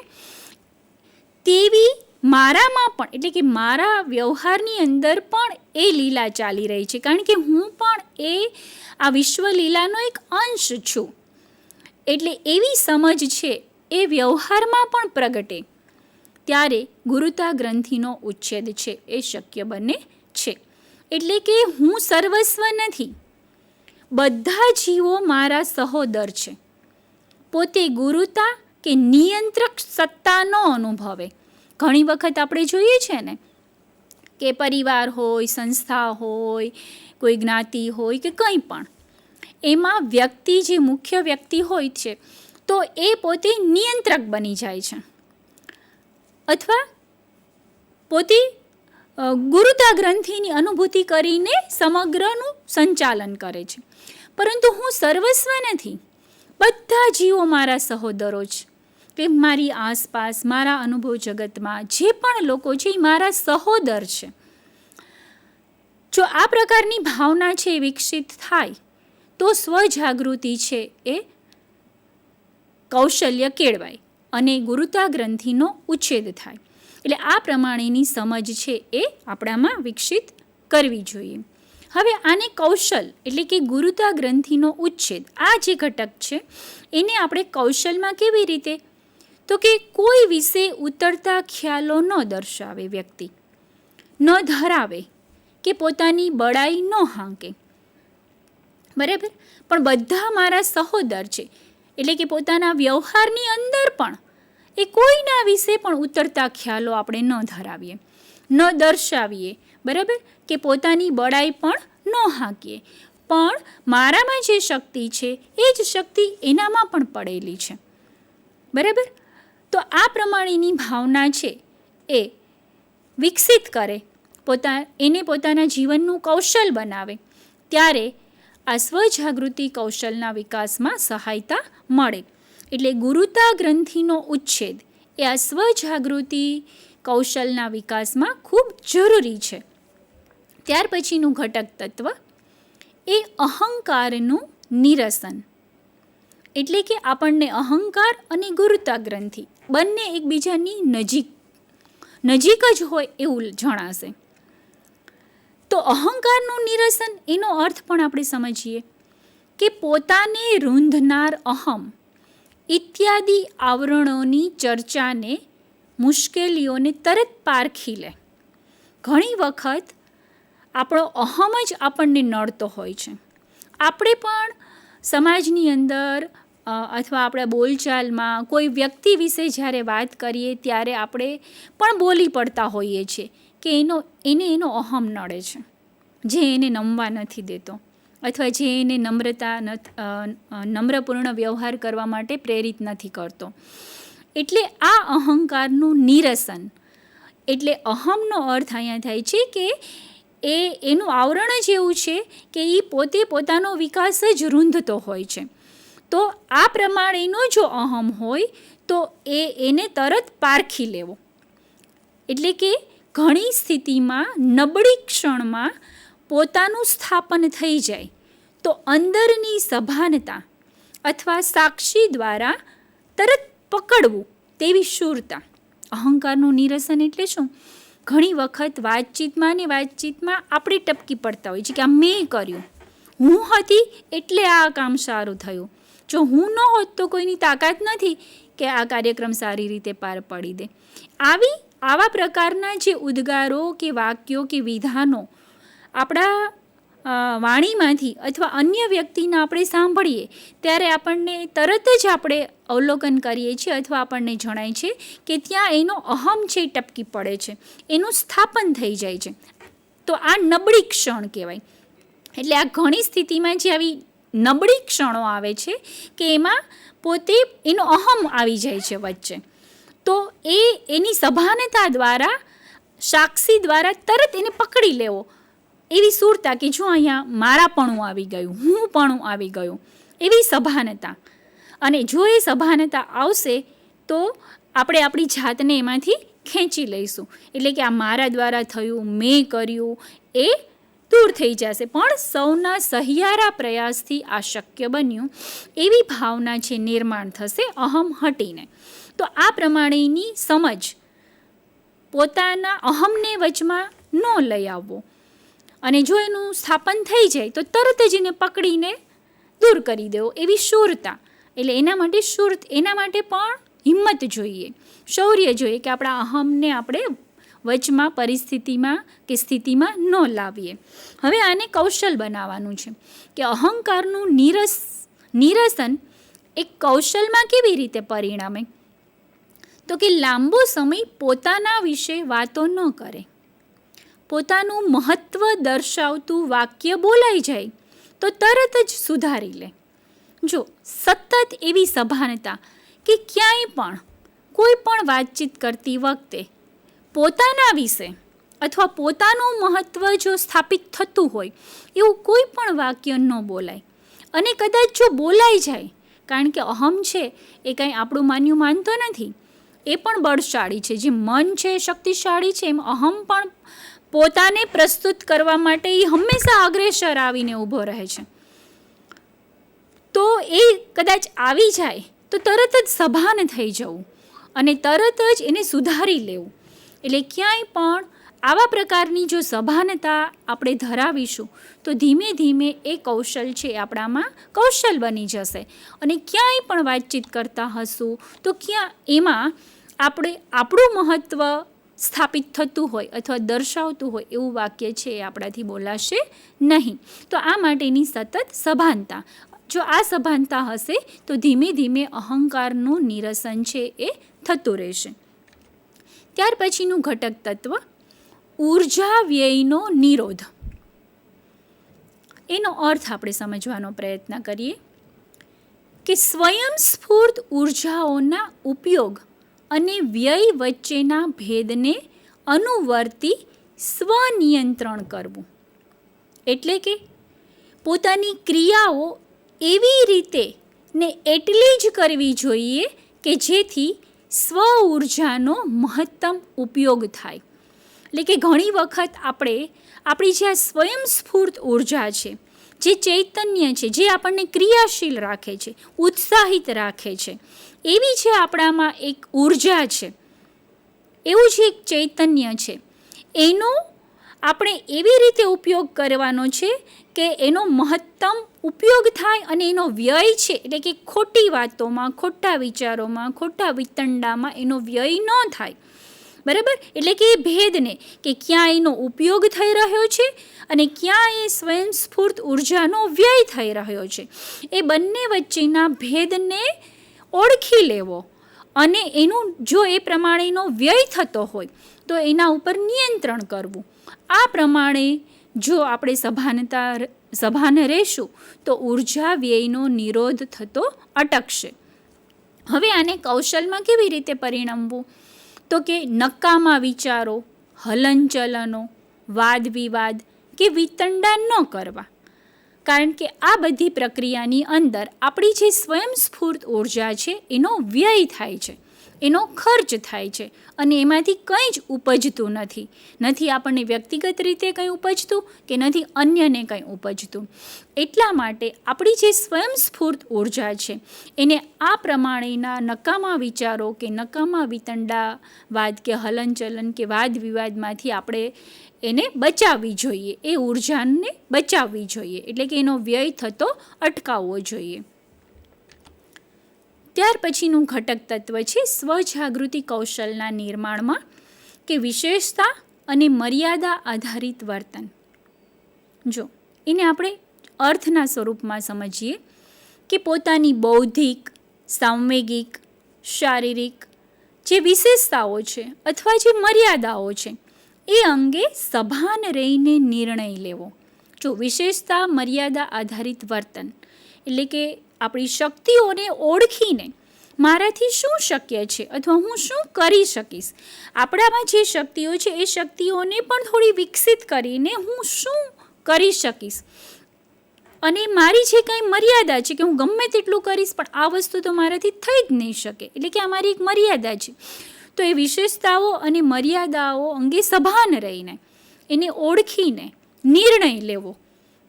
તેવી મારામાં પણ એટલે કે મારા વ્યવહારની અંદર પણ એ લીલા ચાલી રહી છે, કારણ કે હું પણ આ વિશ્વલીલાનો એક અંશ છું. એટલે એવી સમજ છે એ વ્યવહારમાં પણ પ્રગટે ત્યારે ગુરુતા ગ્રંથિનો ઉચ્છેદ છે એ શક્ય બને છે. એટલે કે હું સર્વસ્વ નથી, બધા જીવો મારા સહોદર છે. પોતે ગુરુતા કે નિયંત્રક સત્તા ન અનુભવે. ઘણી વખત આપણે જોઈએ છે ને કે પરિવાર હોય, સંસ્થા હોય, કોઈ જ્ઞાતિ હોય કે કંઈ પણ, એમાં વ્યક્તિ જે મુખ્ય વ્યક્તિ હોય છે તો એ પોતે નિયંત્રક બની જાય છે અથવા પોતે ગુરુતા ગ્રંથિની અનુભૂતિ કરીને સમગ્રનું સંચાલન કરે છે. પરંતુ હું સર્વસ્વ નથી, બધા જીવો મારા સહોદરો છે, કે મારી આસપાસ મારા અનુભવ જગતમાં જે પણ લોકો છે એ મારા સહોદર છે. જો આ પ્રકારની ભાવના છે એ વિકસિત થાય તો સ્વજાગૃતિ છે એ કૌશલ્ય કેળવાય અને ગુરુતા ગ્રંથિનો ઉચ્છેદ થાય. એટલે આ પ્રમાણેની સમજ છે એ આપણામાં વિકસિત કરવી જોઈએ. હવે આને કૌશલ એટલે કે ગુરુતા ગ્રંથિનો ઉચ્છેદ, આ જે ઘટક છે એને આપણે કૌશલમાં કેવી રીતે? તો કે કોઈ વિશે ઉતરતા ખ્યાલો ન દર્શાવે વ્યક્તિ, ન ધરાવે કે પોતાની બડાઈ ન હાંકે. બરાબર? પણ બધા મારા સહોદર છે એટલે કે પોતાના વ્યવહારની અંદર પણ એ કોઈના વિશે પણ ઉતરતા ખ્યાલો આપણે ન ધરાવીએ, ન દર્શાવીએ. બરાબર? કે પોતાની બડાઈ પણ ન હાંકીએ. પણ મારામાં જે શક્તિ છે એ જ શક્તિ એનામાં પણ પડેલી છે. બરાબર? તો આ પ્રમાણેની ભાવના છે એ વિકસિત કરે, એને પોતાના જીવનનું કૌશલ બનાવે, ત્યારે આ સ્વજાગૃતિ કૌશલના વિકાસમાં સહાયતા મળે. એટલે ગુરુતા ગ્રંથિનો ઉચ્છેદ એ આ સ્વજાગૃતિ કૌશલના વિકાસમાં ખૂબ જરૂરી છે. ત્યાર પછીનું ઘટક તત્વ એ અહંકારનું નિરસન. એટલે કે આપણને અહંકાર અને ગુરુતા ગ્રંથિ બંને એકબીજાની નજીક જ હોય એવું જણાશે. તો અહંકારનું નિરસન એનો અર્થ પણ આપણે સમજીએ કે પોતાને રૂંધનાર અહમ ઇત્યાદિ આવરણોની ચર્ચાને, મુશ્કેલીઓને તરત પારખી લે. ઘણી વખત આપણો અહમ જ આપણને નડતો હોય છે. આપણે પણ સમાજની અંદર અથવા આપણા બોલચાલમાં કોઈ વ્યક્તિ વિશે જ્યારે વાત કરીએ ત્યારે આપણે પણ બોલી પડતા હોઈએ છીએ કે એને એનો અહમ નડે છે, જે એને નમવા નથી દેતો અથવા જે એને નમ્રપૂર્ણ વ્યવહાર કરવા માટે પ્રેરિત નથી કરતો. એટલે આ અહંકારનું નિરસન, એટલે અહમનો અર્થ અહીંયા થાય છે કે એનું આવરણ જ એવું છે કે એ પોતે પોતાનો વિકાસ જ રૂંધતો હોય છે. તો આ પ્રમાણેનો જો અહમ હોય તો એને તરત પારખી લેવો. એટલે કે ઘણી સ્થિતિમાં નબળી ક્ષણમાં પોતાનું સ્થાપન થઈ જાય તો અંદરની સભાનતા અથવા સાક્ષી દ્વારા તરત પકડવું તેવી શૂરતા. અહંકારનું નિરસન એટલે શું? ઘણી વખત વાતચીતમાં આપણે ટપકી પડતા હોય છે કે આ મેં કર્યું, હું હતી એટલે આ કામ સારું થયું. જો હું ન હોત તો કોઈની તાકાત નથી કે આ કાર્યક્રમ સારી રીતે પાર પાડી દે. આવા પ્રકારના જે ઉદ્ગારો કે વાક્યો કે વિધાનો આપણા વાણીમાંથી અથવા અન્ય વ્યક્તિના આપણે સાંભળીએ ત્યારે આપણને તરત જ આપણે અવલોકન કરીએ છીએ અથવા આપણને જણાય છે કે ત્યાં એનો અહમ છે ટપકી પડે છે, એનું સ્થાપન થઈ જાય છે. તો આ નબળી ક્ષણ કહેવાય. એટલે આ ઘણી સ્થિતિમાં જે આવી નબળી ક્ષણો આવે છે કે એમાં પોતે એનો અહમ આવી જાય છે વચ્ચે. તો એની સભાનતા દ્વારા, સાક્ષી દ્વારા તરત એને પકડી લેવો, એવી સુરતા કે જો અહીંયા મારાપણું આવી ગયું, હુંપણું આવી ગયું, એવી સભાનતા. અને જો એ સભાનતા આવશે તો આપણે આપણી જાતને એમાંથી ખેંચી લઈશું. એટલે કે આ મારા દ્વારા થયું, મેં કર્યું, એ દૂર થઈ જશે. પણ સૌના સહિયારા પ્રયાસથી આ શક્ય બન્યું, એવી ભાવના છે નિર્માણ થશે અહમ હટીને. તો આ પ્રમાણેની સમજ, પોતાના અહમને વચમાં ન લઈ આવવો, અને જો એનું સ્થાપન થઈ જાય તો તરત જ એને પકડીને દૂર કરી દેવો, એવી શૂરતા. એટલે એના માટે પણ હિંમત જોઈએ, શૌર્ય જોઈએ કે આપણા અહમને આપણે વચમાં પરિસ્થિતિમાં કે સ્થિતિમાં ન લાવીએ. હવે આને કૌશલ બનાવવાનું છે કે અહંકારનું નિરસન એક કૌશલમાં કેવી રીતે પરિણમે? તો કે લાંબો સમય પોતાના વિશે વાતો ન કરે. પોતાનું મહત્ત્વ દર્શાવતું વાક્ય બોલાઈ જાય તો તરત જ સુધારી લે. જો સતત એવી સભાનતા કે ક્યાંય પણ કોઈ પણ વાતચીત કરતી વખતે પોતાના વિશે અથવા પોતાનું મહત્ત્વ જો સ્થાપિત થતું હોય એવું કોઈ પણ વાક્ય ન બોલાય. અને કદાચ જો બોલાઈ જાય, કારણ કે અહમ છે એ કંઈ આપણું માનતો નથી, એ પણ બળશાળી છે. જે મન છે શક્તિશાળી છે, એમ અહમ પણ પોતાને પ્રસ્તુત કરવા માટે એ હંમેશા અગ્રેસર આવીને ઊભો રહે છે. તો એ કદાચ આવી જાય તો તરત જ સભાન થઈ જવું અને તરત જ એને સુધારી લેવું. એટલે ક્યાંય પણ આવા પ્રકારની જો સભાનતા આપણે ધરાવીશું તો ધીમે ધીમે એ કૌશલ છે આપણામાં કૌશલ બની જશે. અને ક્યાંય પણ વાતચીત કરતા હશું તો એમાં આપણું મહત્ત્વ સ્થાપિત થતું હોય અથવા દર્શાવતું હોય એવું વાક્ય છે એ આપણાથી બોલાશે નહીં. તો આ માટેની સતત સભાનતા, જો આ સભાનતા હશે તો ધીમે ધીમે અહંકારનું નિરસન છે એ થતું રહેશે. ત્યાર પછીનું ઘટક તત્વ ઊર્જા વ્યયનો નિરોધ. એનો અર્થ આપણે સમજવાનો પ્રયત્ન કરીએ કે સ્વયંસ્ફૂર્ત ઊર્જાઓના ઉપયોગ અને વ્યય વચ્ચેના ભેદને અનુવર્તી સ્વનિયંત્રણ કરવું. એટલે કે પોતાની ક્રિયાઓ એવી રીતે ને એટલી જ કરવી જોઈએ કે જેથી સ્વ ઊર્જાનો મહત્તમ ઉપયોગ થાય. એટલે કે ઘણી વખત આપણી જે આ સ્વયંસ્ફૂર્ત ઊર્જા છે, જે ચૈતન્ય છે, જે આપણને ક્રિયાશીલ રાખે છે, ઉત્સાહિત રાખે છે, એવી જે આપણામાં એક ઊર્જા છે, એવું જે એક ચૈતન્ય છે, એનો આપણે એવી રીતે ઉપયોગ કરવાનો છે કે એનો મહત્તમ ઉપયોગ થાય અને એનો વ્યય છે, એટલે કે ખોટી વાતોમાં, ખોટા વિચારોમાં, ખોટા વિતંડામાં એનો વ્યય ન થાય. બરાબર? એટલે કે એ ભેદને કે ક્યાં એનો ઉપયોગ થઈ રહ્યો છે અને ક્યાં એ સ્વયંસ્ફૂર્ત ઊર્જાનો વ્યય થઈ રહ્યો છે, એ બંને વચ્ચેના ભેદને ઓળખી લેવો અને એનું જો એ પ્રમાણેનો વ્યય થતો હોય તો એના ઉપર નિયંત્રણ કરવું. આ પ્રમાણે જો આપણે સભાન રહેશું તો ઊર્જા વ્યયનો નિરોધ થતો અટકશે. હવે આને કૌશલમાં કેવી રીતે પરિણમવું? તો કે નકામા વિચારો, હલનચલનો, વાદ વિવાદ કે વિતંડા ન કરવા. કારણ કે આ બધી પ્રક્રિયાની અંદર આપણી જે સ્વયંસ્ફૂર્ત ઊર્જા છે એનો વ્યય થાય છે. એનો ખર્ચ થાય છે અને એમાંથી કંઈ જ ઉપજતું નથી આપણને વ્યક્તિગત રીતે કંઈ ઉપજતું કે નથી અન્યને કંઈ ઉપજતું. એટલા માટે આપણી જે સ્વયંસ્ફૂર્ત ઉર્જા છે એને આ પ્રમાણેના નકામા વિચારો કે નકામા વિતંડાવાદ કે હલનચલન કે વાદ વિવાદમાંથી આપણે એને બચાવવી જોઈએ, એ ઉર્જાને બચાવવી જોઈએ, એટલે કે એનો વ્યય થતો અટકાવવો જોઈએ. ત્યાર પછીનું ઘટક તત્વ છે સ્વજાગૃતિ કૌશલના નિર્માણમાં કે વિશેષતા અને મર્યાદા આધારિત વર્તન. જો એને આપણે અર્થના સ્વરૂપમાં સમજીએ કે પોતાની બૌદ્ધિક, સાંવેગિક, શારીરિક જે વિશેષતાઓ છે અથવા જે મર્યાદાઓ છે એ અંગે સભાન રહીને નિર્ણય લેવો. જો વિશેષતા મર્યાદા આધારિત વર્તન એટલે કે આપણી શક્તિઓને ઓળખીને મારાથી શું શક્ય છે અથવા હું શું કરી શકીશ, આપણામાં જે શક્તિઓ છે એ શક્તિઓને પણ થોડી વિકસિત કરીને હું શું કરી શકીશ અને મારી જે કંઈ મર્યાદા છે કે હું ગમે તેટલું કરીશ પણ આ વસ્તુ તો મારાથી થઈ જ નહીં શકે, એટલે કે આ મારી એક મર્યાદા છે. તો એ વિશેષતાઓ અને મર્યાદાઓ અંગે સભાન રહીને એને ઓળખીને નિર્ણય લેવો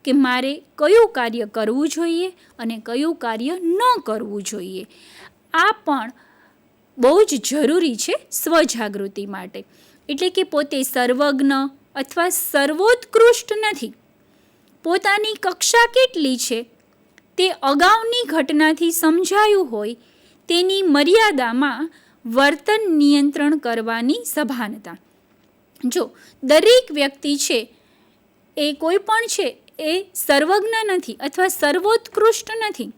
કે મારે કયું કાર્ય કરવું જોઈએ અને કયું કાર્ય ન કરવું જોઈએ. આ પણ બહુ જ જરૂરી છે સ્વજાગૃતિ માટે. એટલે કે પોતે સર્વજ્ઞ અથવા સર્વોત્કૃષ્ટ નથી. પોતાની કક્ષા કેટલી છે તે અગાઉની ઘટનાથી સમજાયું હોય તેની મર્યાદામાં વર્તન નિયંત્રણ કરવાની સભાનતા. જો દરેક વ્યક્તિ છે એ કોઈ પણ છે એ સર્વજ્ઞ નથી અથવા સર્વોત્કૃષ્ટ નથી.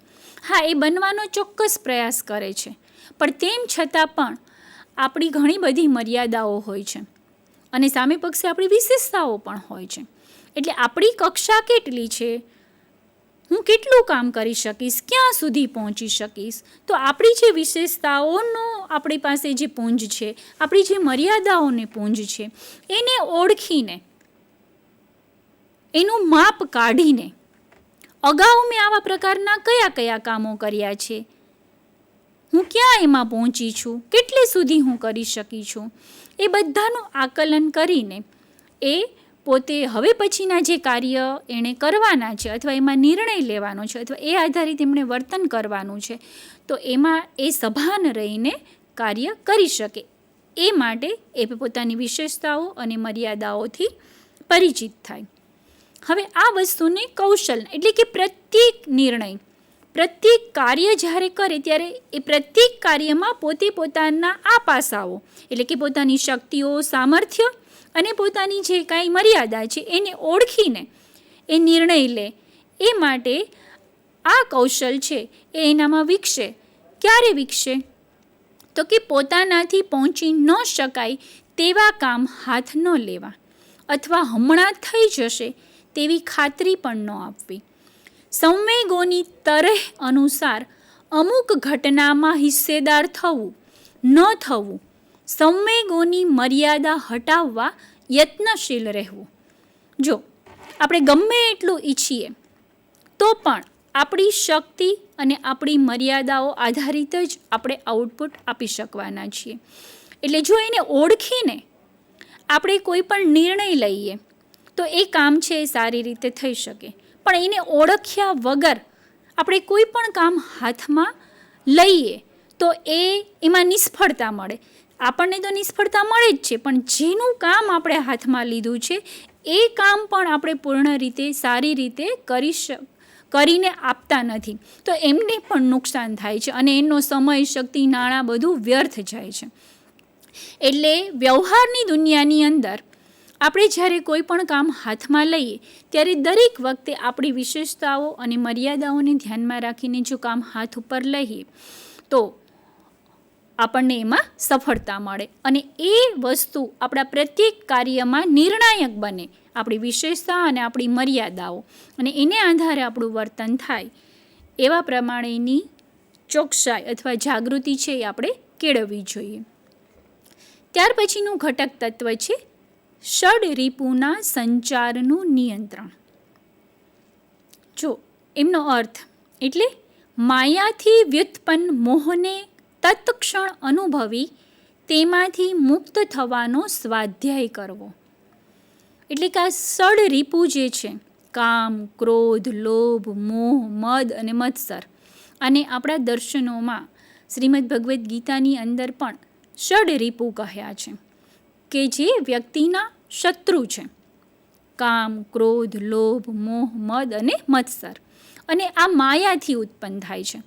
હા, એ બનવાનો ચોક્કસ પ્રયાસ કરે છે, પણ તેમ છતાં પણ આપણી ઘણી બધી મર્યાદાઓ હોય છે અને સામે પક્ષે આપણી વિશેષતાઓ પણ હોય છે. એટલે આપણી કક્ષા કેટલી છે, હું કેટલું કામ કરી શકીશ, ક્યાં સુધી પહોંચી શકીશ, તો આપણી જે વિશેષતાઓનો આપણી પાસે જે પુંજ છે, આપણી જે મર્યાદાઓને પુંજ છે એને ઓળખીને એનું માપ કાઢીને અગાઉ મેં આવા પ્રકારના કયા કયા કામો કર્યા છે, હું ક્યાં એમાં પહોંચી છું, કેટલે સુધી હું કરી શકી છું, એ બધાનું આકલન કરીને એ પોતે હવે પછીના જે કાર્ય એણે કરવાના છે અથવા એમાં નિર્ણય લેવાનો છે અથવા એ આધારિત એમણે વર્તન કરવાનું છે તો એમાં એ સભાન રહીને કાર્ય કરી શકે. એ માટે એ પોતાની વિશેષતાઓ અને મર્યાદાઓથી પરિચિત થાય. હવે આ વસ્તુને કૌશલ એટલે કે પ્રત્યેક નિર્ણય, પ્રત્યેક કાર્ય જ્યારે કરે ત્યારે એ પ્રત્યેક કાર્યમાં પોતે પોતાના આ પાસાઓ એટલે કે પોતાની શક્તિઓ, સામર્થ્ય અને પોતાની જે કાંઈ મર્યાદા છે એને ઓળખીને એ નિર્ણય લે. એ માટે આ કૌશલ છે એ એનામાં વિકસે. ક્યારે વિકસે? તો કે પોતાનાથી પહોંચી ન શકાય તેવા કામ હાથ ન લેવા અથવા હમણાં થઈ જશે તેવી ખાતરી પણ ન આપવી. સંવેગોની તરહ અનુસાર અમુક ઘટનામાં હિસ્સેદાર થવું, ન થવું, સંવેગોની મર્યાદા હટાવવા યત્નશીલ રહેવું. જો આપણે ગમે એટલું ઈચ્છીએ તો પણ આપણી શક્તિ અને આપણી મર્યાદાઓ આધારિત જ આપણે આઉટપુટ આપી શકવાના છીએ. એટલે જો એને ઓળખીને આપણે કોઈ પણ નિર્ણય લઈએ તો એ કામ છે એ સારી રીતે થઈ શકે. પણ એને ઓળખ્યા વગર આપણે કોઈ પણ કામ હાથમાં લઈએ તો એમાં નિષ્ફળતા મળે. આપણને તો નિષ્ફળતા મળે જ છે, પણ જેનું કામ આપણે હાથમાં લીધું છે એ કામ પણ આપણે પૂર્ણ રીતે સારી રીતે કરીને આપતા નથી તો એમને પણ નુકસાન થાય છે અને એનો સમય, શક્તિ, નાણાં બધું વ્યર્થ જાય છે. એટલે વ્યવહારની દુનિયાની અંદર આપણે જ્યારે કોઈ પણ કામ હાથમાં લઈએ ત્યારે દરેક વખતે આપણી વિશેષતાઓ અને મર્યાદાઓને ધ્યાનમાં રાખીને જો કામ હાથ ઉપર લઈએ તો આપણને એમાં સફળતા મળે અને એ વસ્તુ આપણા પ્રત્યેક કાર્યમાં નિર્ણાયક બને. આપણી વિશેષતા અને આપણી મર્યાદાઓ અને એને આધારે આપણું વર્તન થાય એવા પ્રમાણેની ચોકસાઈ અથવા જાગૃતિ છે એ આપણે કેળવવી જોઈએ. ત્યાર પછીનું ઘટક તત્વ છે ષડ રિપુના સંચારનું નિયંત્રણ. જો એમનો અર્થ એટલે માયાથી વ્યુત્પન્ન મોહને તત્ક્ષણ અનુભવી તેમાંથી મુક્ત થવાનો સ્વાધ્યાય કરવો. એટલે કે આ ષડ રીપુ જે છે, કામ, ક્રોધ, લોભ, મોહ, મદ અને મત્સર, અને આપણા દર્શનોમાં શ્રીમદ્ ભગવદ્ ગીતાની અંદર પણ ષડ રીપુ કહ્યા છે કે જે વ્યક્તિના શત્રુ છે. કામ, ક્રોધ, લોભ, મોહ, મદ અને મત્સર, અને આ માયાથી ઉત્પન્ન થાય છે.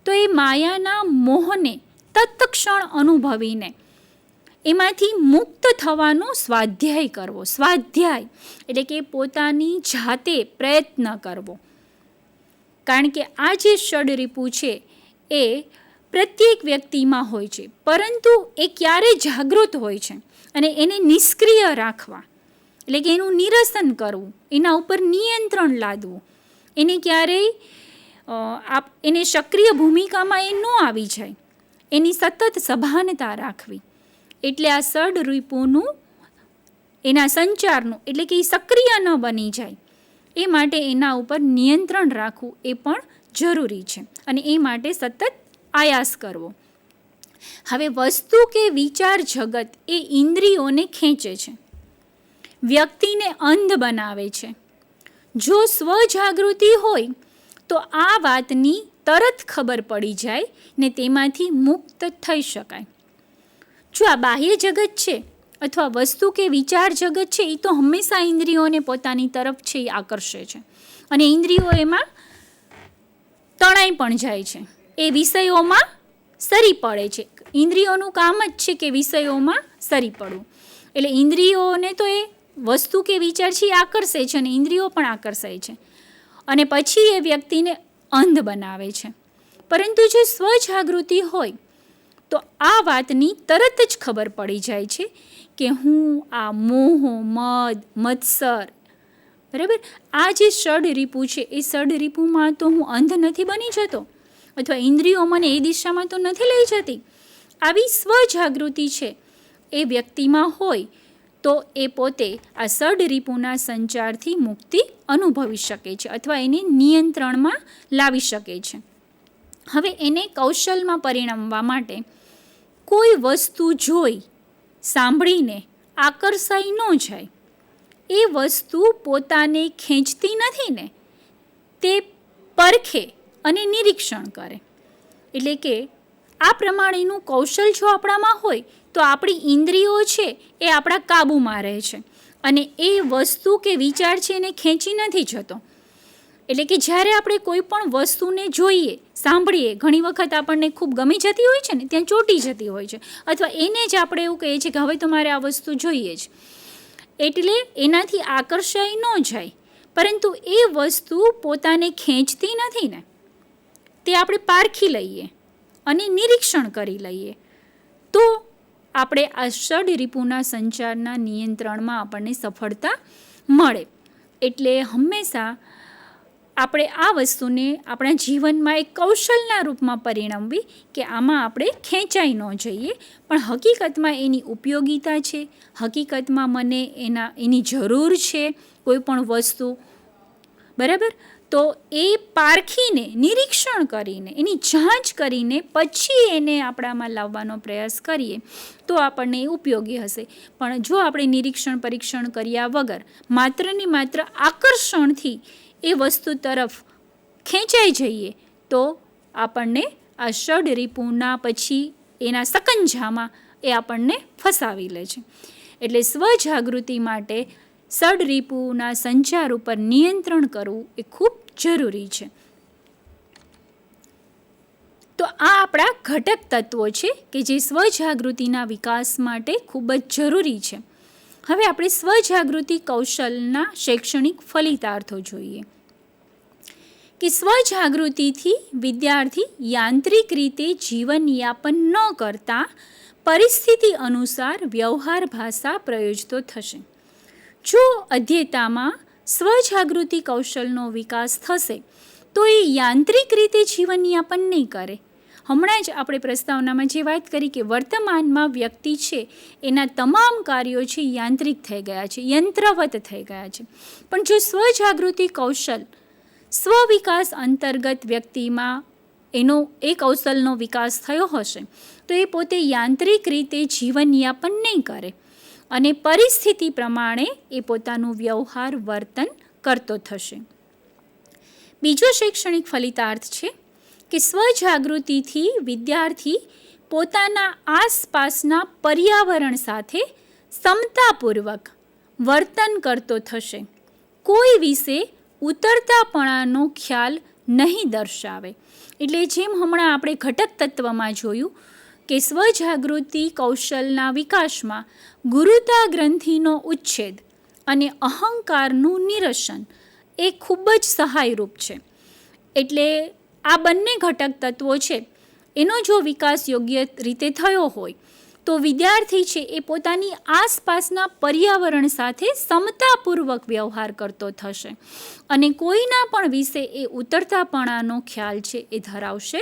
તો એ માયાના મોહને તત્ક્ષણ અનુભવીને એમાંથી મુક્ત થવાનો સ્વાધ્યાય કરવો. સ્વાધ્યાય એટલે કે પોતાની જાતે પ્રયત્ન કરવો. કારણ કે આ જે ષડરીપુ છે એ પ્રત્યેક વ્યક્તિમાં હોય છે, પરંતુ એ ક્યારે જાગૃત હોય છે, અને એને નિષ્ક્રિય રાખવા એટલે કે એનું નિરસન કરવું, એના ઉપર નિયંત્રણ લાદવું, એને ક્યારેય એને સક્રિય ભૂમિકામાં એ ન આવી જાય, એની સતત સભાનતા રાખવી. એટલે આ ષડરીપુનું એના સંચારનું એટલે કે એ સક્રિય ન બની જાય એ માટે એના ઉપર નિયંત્રણ રાખવું એ પણ જરૂરી છે, અને એ માટે સતત આયાસ કરવો. હવે વસ્તુ કે વિચાર જગત એ ઇન્દ્રિયોને ખેંચે છે, વ્યક્તિને અંધ બનાવે છે. જો સ્વજાગૃતિ હોય તો આ વાતની તરત ખબર પડી જાય ને તેમાંથી મુક્ત થઈ શકાય. જો આ બાહ્ય જગત છે અથવા વસ્તુ કે વિચાર જગત છે, એ તો હંમેશા ઇન્દ્રિયોને પોતાની તરફ છે એ આકર્ષે છે, અને ઇન્દ્રિયો એમાં તણાઈ પણ જાય છે, એ વિષયોમાં સરી પડે છે. ઇન્દ્રિયોનું કામ જ છે કે વિષયોમાં સરી પડવું. એટલે ઇન્દ્રિયોને તો એ વસ્તુ કે વિચાર છે એ આકર્ષે છે, અને ઇન્દ્રિયો પણ આકર્ષાય છે, અને પછી એ વ્યક્તિને અંધ બનાવે છે. પરંતુ જો સ્વજાગૃતિ હોય તો આ વાતની તરત જ ખબર પડી જાય છે કે હું આ મોહ, મદ, મત્સર, બરાબર, આ જે ષડરીપુ છે એ ષડરીપુમાં તો હું અંધ નથી બની જતો, અથવા ઇન્દ્રિયો મને એ દિશામાં તો નથી લઈ જતી. આવી સ્વજાગૃતિ છે એ વ્યક્તિમાં હોય તો એ પોતે આ ષડરીપુના સંચારથી મુક્તિ અનુભવી શકે છે, અથવા એને નિયંત્રણમાં લાવી શકે છે. હવે એને કૌશલમાં પરિણમવા માટે કોઈ વસ્તુ જોઈ સાંભળીને આકર્ષાઈ ન જાય, એ વસ્તુ પોતાને ખેંચતી નથી ને તે પરખે અને નિરીક્ષણ કરે. એટલે કે આ પ્રમાણેનું કૌશલ જો આપણામાં હોય તો આપણી ઇન્દ્રિયો છે એ આપણા કાબૂમાં રહે છે, અને એ વસ્તુ કે વિચાર છે એને ખેંચી નથી જતો. એટલે કે જ્યારે આપણે કોઈ પણ વસ્તુને જોઈએ, સાંભળીએ, ઘણી વખત આપણને ખૂબ ગમી જતી હોય છે ને, ત્યાં ચોંટી જતી હોય છે, અથવા એને જ આપણે એવું કહીએ છીએ કે હવે તો મારે આ વસ્તુ જોઈએ જ, એટલે એનાથી આકર્ષાઈ ન જાય, પરંતુ એ વસ્તુ પોતાને ખેંચતી નથી ને તે આપણે પારખી લઈએ અને નિરીક્ષણ કરી લઈએ તો આપણે આ ષડરીપુના સંચારના નિયંત્રણમાં આપણને સફળતા મળે. એટલે હંમેશા આપણે આ વસ્તુને આપણા જીવનમાં એક કૌશલના રૂપમાં પરિણમવી કે આમાં આપણે ખેંચાઈ ન જઈએ, પણ હકીકતમાં એની ઉપયોગિતા છે, હકીકતમાં મને એની જરૂર છે કોઈ પણ વસ્તુ, બરાબર. તો એ પારખીને, નિરીક્ષણ કરીને, એની જાંચ કરીને પછી એને આપણામાં લાવવાનો પ્રયાસ કરીએ તો આપણને એ ઉપયોગી હશે. પણ જો આપણે નિરીક્ષણ પરીક્ષણ કર્યા વગર માત્ર ને માત્ર આકર્ષણથી એ વસ્તુ તરફ ખેંચાઈ જઈએ તો આપણને આ ષડરીપુના પછી એના સકંજામાં એ આપણને ફસાવી લે છે. એટલે સ્વજાગૃતિ માટે ષડરીપુના સંચાર ઉપર નિયંત્રણ કરવું એ ખૂબ જરૂરી છે. તો આ આપણા ઘટક તત્વો છે કે જે સ્વજાગૃતિના વિકાસ માટે ખૂબ જ જરૂરી છે. હવે આપણે સ્વજાગૃતિ કૌશલના શૈક્ષણિક ફલિતાર્થો જોઈએ કે સ્વજાગૃતિથી વિદ્યાર્થી યાંત્રિક રીતે જીવનયાપન ન કરતા પરિસ્થિતિ અનુસાર વ્યવહાર ભાષા પ્રયોજતો થશે. જો અધ્યેતામાં સ્વજાગૃતિ કૌશલનો વિકાસ થશે તો એ યાંત્રિક રીતે જીવનયાપન નહીં કરે. હમણાં જ આપણે પ્રસ્તાવનામાં જે વાત કરી કે વર્તમાનમાં વ્યક્તિ છે એના તમામ કાર્યો છે યાંત્રિક થઈ ગયા છે, યંત્રવત થઈ ગયા છે. પણ જો સ્વજાગૃતિ કૌશલ સ્વવિકાસ અંતર્ગત વ્યક્તિમાં એનો એ કૌશલનો વિકાસ થયો હશે તો એ પોતે યાંત્રિક રીતે જીવનયાપન નહીં કરે અને પરિસ્થિતિ પ્રમાણે એ પોતાનું વ્યવહાર વર્તન કરતો થશે. બીજો શૈક્ષણિક ફલિતાર્થ છે કે સ્વજાગૃતિથી વિદ્યાર્થી પોતાના આસપાસના પર્યાવરણ સાથે સમતાપૂર્વક વર્તન કરતો થશે. કોઈ વિશે ઉતરતાપણાનો ખ્યાલ નહીં દર્શાવે. એટલે જેમ હમણાં આપણે ઘટક તત્વમાં જોયું કે સ્વજાગૃતિ કૌશલના વિકાસમાં ગુરુતા ગ્રંથિનો ઉચ્છેદ અને અહંકારનું નિરસન એ ખૂબ જ સહાયરૂપ છે. એટલે આ બંને ઘટક તત્વો છે એનો જો વિકાસ યોગ્ય રીતે થયો હોય તો વિદ્યાર્થી છે એ પોતાની આસપાસના પર્યાવરણ સાથે સમતાપૂર્વક વ્યવહાર કરતો થશે અને કોઈના પણ વિશે એ ઉતરતાપણાનો ખ્યાલ છે એ ધરાવશે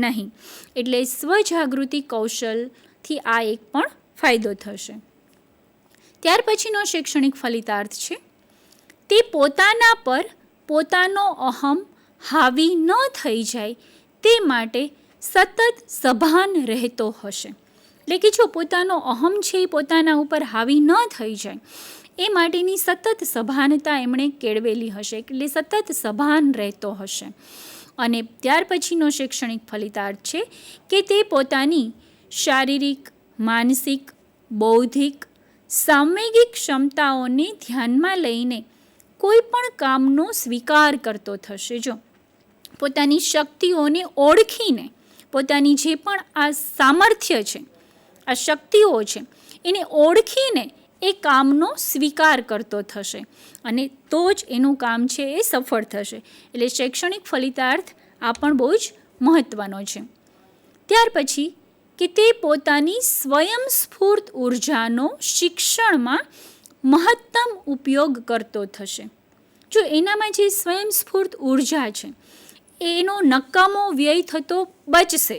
નહીં. એટલે સ્વજાગૃતિ કૌશલથી આ એક પણ ફાયદો થશે. ત્યાર પછીનો શૈક્ષણિક ફલિતાર્થ છે તે પોતાના પર પોતાનો અહમ હાવી ન થઈ જાય તે માટે સતત સભાન રહેતો હશે. એટલે કે જો પોતાનો અહમ છે એ પોતાના ઉપર હાવી ન થઈ જાય એ માટેની સતત સભાનતા એમણે કેળવેલી હશે, એટલે સતત સભાન રહેતો હશે. અને ત્યાર પછીનો શૈક્ષણિક ફલિતાર્થ છે કે તે પોતાની શારીરિક, માનસિક, બૌદ્ધિક, સાંવેગિક ક્ષમતાઓને ધ્યાનમાં લઈને કોઈ પણ કામનો સ્વીકાર કરતો થશે. જો પોતાની શક્તિઓને ઓળખીને પોતાની જે પણ આ સામર્થ્ય છે, આ શક્તિઓ છે, એને ઓળખીને એ કામનો સ્વીકાર કરતો થશે અને તો જ એનું કામ છે એ સફળ થશે. એટલે શૈક્ષણિક ફલિતાર્થ આ પણ બહુ જ મહત્ત્વનો છે. ત્યાર પછી કે તે પોતાની સ્વયંસ્ફૂર્ત ઉર્જાનો શિક્ષણમાં મહત્તમ ઉપયોગ કરતો થશે. જો એનામાં જે સ્વયંસ્ફૂર્ત ઉર્જા છે એનો નકામો વ્યય થતો બચશે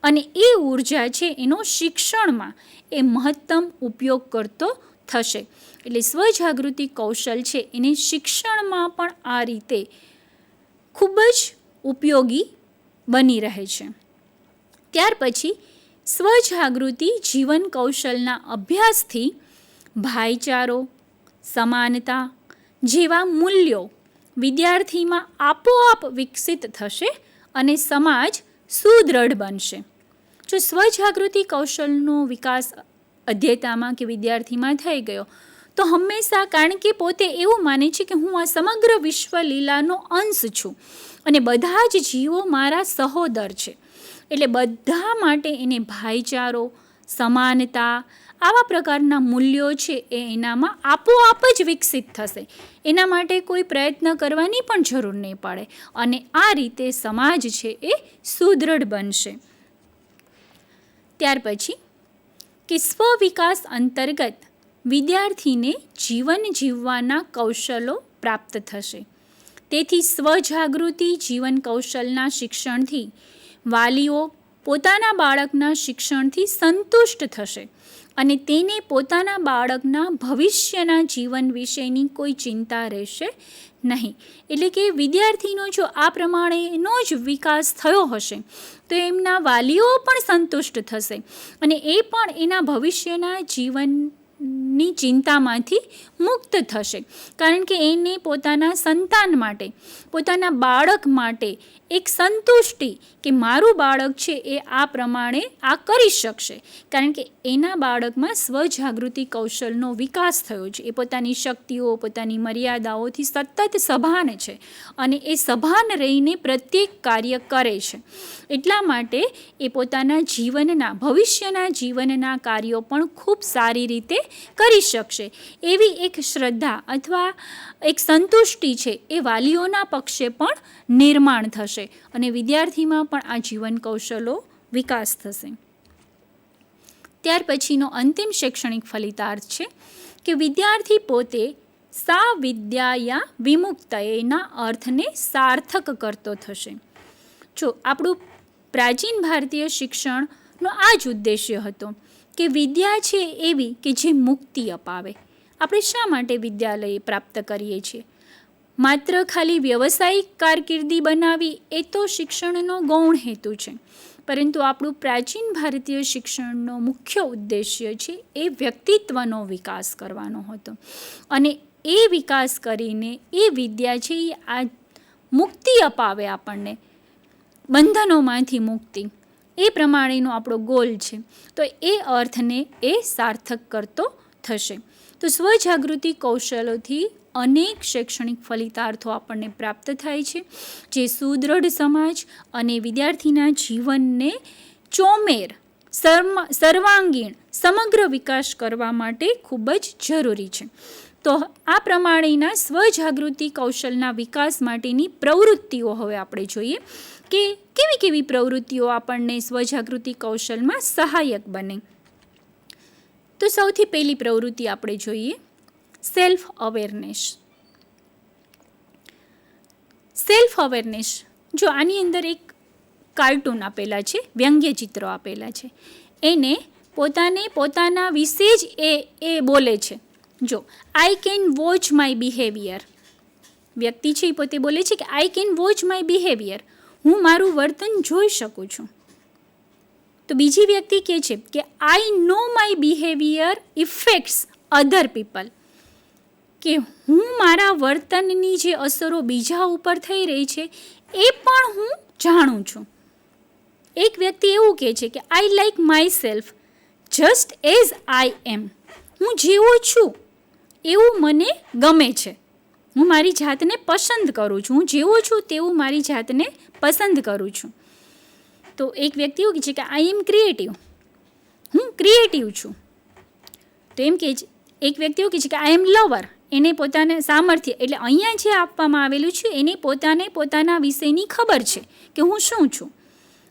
અને એ ઉર્જા છે એનો શિક્ષણમાં એ મહત્તમ ઉપયોગ કરતો થશે. એટલે સ્વજાગૃતિ કૌશલ છે એને શિક્ષણમાં પણ આ રીતે ખૂબ જ ઉપયોગી બની રહે છે. ત્યાર પછી સ્વજાગૃતિ જીવન કૌશલના અભ્યાસથી ભાઈચારો, સમાનતા જેવા મૂલ્યો વિદ્યાર્થીમાં આપોઆપ વિકસિત થશે અને સમાજ સુદૃઢ બનશે. જો સ્વજાગૃતિ કૌશલનો વિકાસ અધ્યયતામાં કે વિદ્યાર્થીમાં થઈ ગયો તો હંમેશા, કારણ કે પોતે એવું માને છે કે હું આ સમગ્ર વિશ્વ લીલાનો અંશ છું અને બધા જ જીવો મારા સહોદર છે, એટલે બધા માટે એને ભાઈચારો, સમાનતા આવા પ્રકારના મૂલ્યો છે એ એનામાં આપોઆપ જ વિકસિત થશે. એના માટે કોઈ પ્રયત્ન કરવાની પણ જરૂર નહીં પડે અને આ રીતે સમાજ છે એ સુદૃઢ બનશે. ત્યાર પછી કે સ્વવિકાસ અંતર્ગત વિદ્યાર્થીને જીવન જીવવાના કૌશલો પ્રાપ્ત થશે. તેથી સ્વજાગૃતિ જીવન કૌશલના શિક્ષણથી વાલીઓ પોતાના બાળકના શિક્ષણથી સંતુષ્ટ થશે અને તેને પોતાના બાળકના ભવિષ્યના જીવન વિશેની કોઈ ચિંતા રહેશે નહીં. એટલે કે વિદ્યાર્થીનો જો આ પ્રમાણેનો જ વિકાસ થયો હશે તો એમના વાલીઓ પણ સંતુષ્ટ થશે અને એ પણ એના ભવિષ્યના જીવનની ચિંતામાંથી મુક્ત થશે, કારણ કે એને પોતાના સંતાન માટે, પોતાના બાળક માટે એક સંતુષ્ટિ કે મારું બાળક છે એ આ પ્રમાણે આ કરી શકશે, કારણ કે એના બાળકમાં સ્વજાગૃતિ કૌશલનો વિકાસ થયો છે. એ પોતાની શક્તિઓ, પોતાની મર્યાદાઓથી સતત સભાન છે અને એ સભાન રહીને પ્રત્યેક કાર્ય કરે છે. એટલા માટે એ પોતાના જીવનના, ભવિષ્યના જીવનના કાર્યો પણ ખૂબ સારી રીતે કરી શકશે એવી એક શ્રદ્ધા અથવા એક સંતુષ્ટિ છે એ વાલીઓના પક્ષે પણ નિર્માણ થશે અને વિદ્યાર્થીમાં પણ આ જીવન કૌશલો વિકાસ થશે. ત્યાર પછીનો અંતિમ શૈક્ષણિક ફલિતાર્થ છે કે વિદ્યાર્થી પોતે સા વિદ્યાયા વિમુક્તયેના અર્થને સાર્થક કરતો થશે. જો આપણું પ્રાચીન ભારતીય શિક્ષણનો આ જ ઉદ્દેશ્ય હતો કે વિદ્યા છે એવી કે જે મુક્તિ અપાવે. આપણે શા માટે વિદ્યાલય પ્રાપ્ત કરીએ છીએ? માત્ર ખાલી વ્યવસાયિક કારકિર્દી બનાવી એ તો શિક્ષણનો ગૌણ હેતુ છે, પરંતુ આપણું પ્રાચીન ભારતીય શિક્ષણનો મુખ્ય ઉદ્દેશ્ય છે એ વ્યક્તિત્વનો વિકાસ કરવાનો હતો. અને એ વિકાસ કરીને એ વિદ્યા છે એ આ મુક્તિ અપાવે આપણને, બંધનોમાંથી મુક્તિ, એ પ્રમાણેનો આપણો ગોલ છે. તો એ અર્થને એ સાર્થક કરતો થશે. તો સ્વજાગૃતિ કૌશલોથી અનેક શૈક્ષણિક ફલિતાર્થો આપણને પ્રાપ્ત થાય છે, જે સુદૃઢ સમાજ અને વિદ્યાર્થીના જીવનને ચોમેર, સર્વાંગીણ, સમગ્ર વિકાસ કરવા માટે ખૂબ જ જરૂરી છે. તો આ પ્રમાણેના સ્વજાગૃતિ કૌશલના વિકાસ માટેની પ્રવૃત્તિઓ હવે આપણે જોઈએ કે કેવી કેવી પ્રવૃત્તિઓ આપણને સ્વજાગૃતિ કૌશલમાં સહાયક બને. તો સૌથી પહેલી પ્રવૃત્તિ આપણે જોઈએ સેલ્ફ અવેરનેસ. સેલ્ફ અવેરનેસ, જો આની અંદર એક કાર્ટૂન આપેલા છે, વ્યંગ્ય ચિત્રો આપેલા છે, એને પોતાના વિશે જ એ બોલે છે. જો I can watch my behaviour, વ્યક્તિ છે એ પોતે બોલે છે કે I can watch my behaviour, હું મારું વર્તન જોઈ શકું છું. તો બીજી વ્યક્તિ કહે છે કે I know my behaviour affects other people, કે હું મારા વર્તનની જે અસરો બીજા ઉપર થઈ રહી છે એ પણ હું જાણું છું. એક વ્યક્તિ એવું કહે છે કે I like myself just as I am, હું જેવો છું એવું મને ગમે છે, હું મારી જાતને પસંદ કરું છું, હું જેવો છું તેવું મારી જાતને પસંદ કરું છું. તો એક વ્યક્તિ એવું કહે છે કે આઈ એમ ક્રિએટિવ, હું ક્રિએટિવ છું. તો એમ કે એક વ્યક્તિ એવું કહે છે કે આઈ એમ લવર, એને પોતાને સામર્થ્ય, એટલે અહીંયા જે આપવામાં આવેલું છે એને પોતાના વિષયની ખબર છે કે હું શું છું.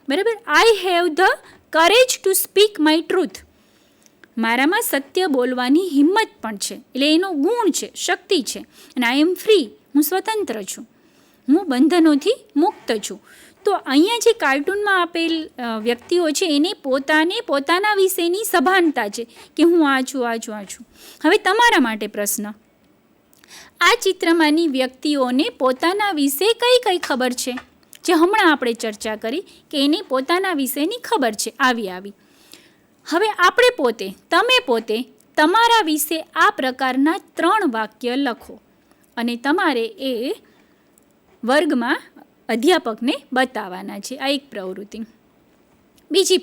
બરાબર. I have the courage to speak my truth, મારામાં સત્ય બોલવાની હિંમત પણ છે, એટલે એનો ગુણ છે, શક્તિ છે. અને આઈ એમ ફ્રી, હું સ્વતંત્ર છું, હું બંધનોથી મુક્ત છું. તો અહીંયા જે કાર્ટૂનમાં આપેલ વ્યક્તિઓ છે એને પોતાના વિશેની સભાનતા છે કે હું આ છું. હવે તમારા માટે પ્રશ્ન, આ ચિત્રમાંની વ્યક્તિઓને પોતાના વિશે કઈ ખબર છે? જે હમણાં આપણે ચર્ચા કરી કે એને પોતાના વિશેની ખબર છે, આવી. હવે તમે પોતે તમારા વિશે આ પ્રકારના 3 વાક્ય લખો અને તમારે એ વર્ગમાં અધ્યાપકને બતાવવાના છે. આ એક પ્રવૃત્તિ. બીજી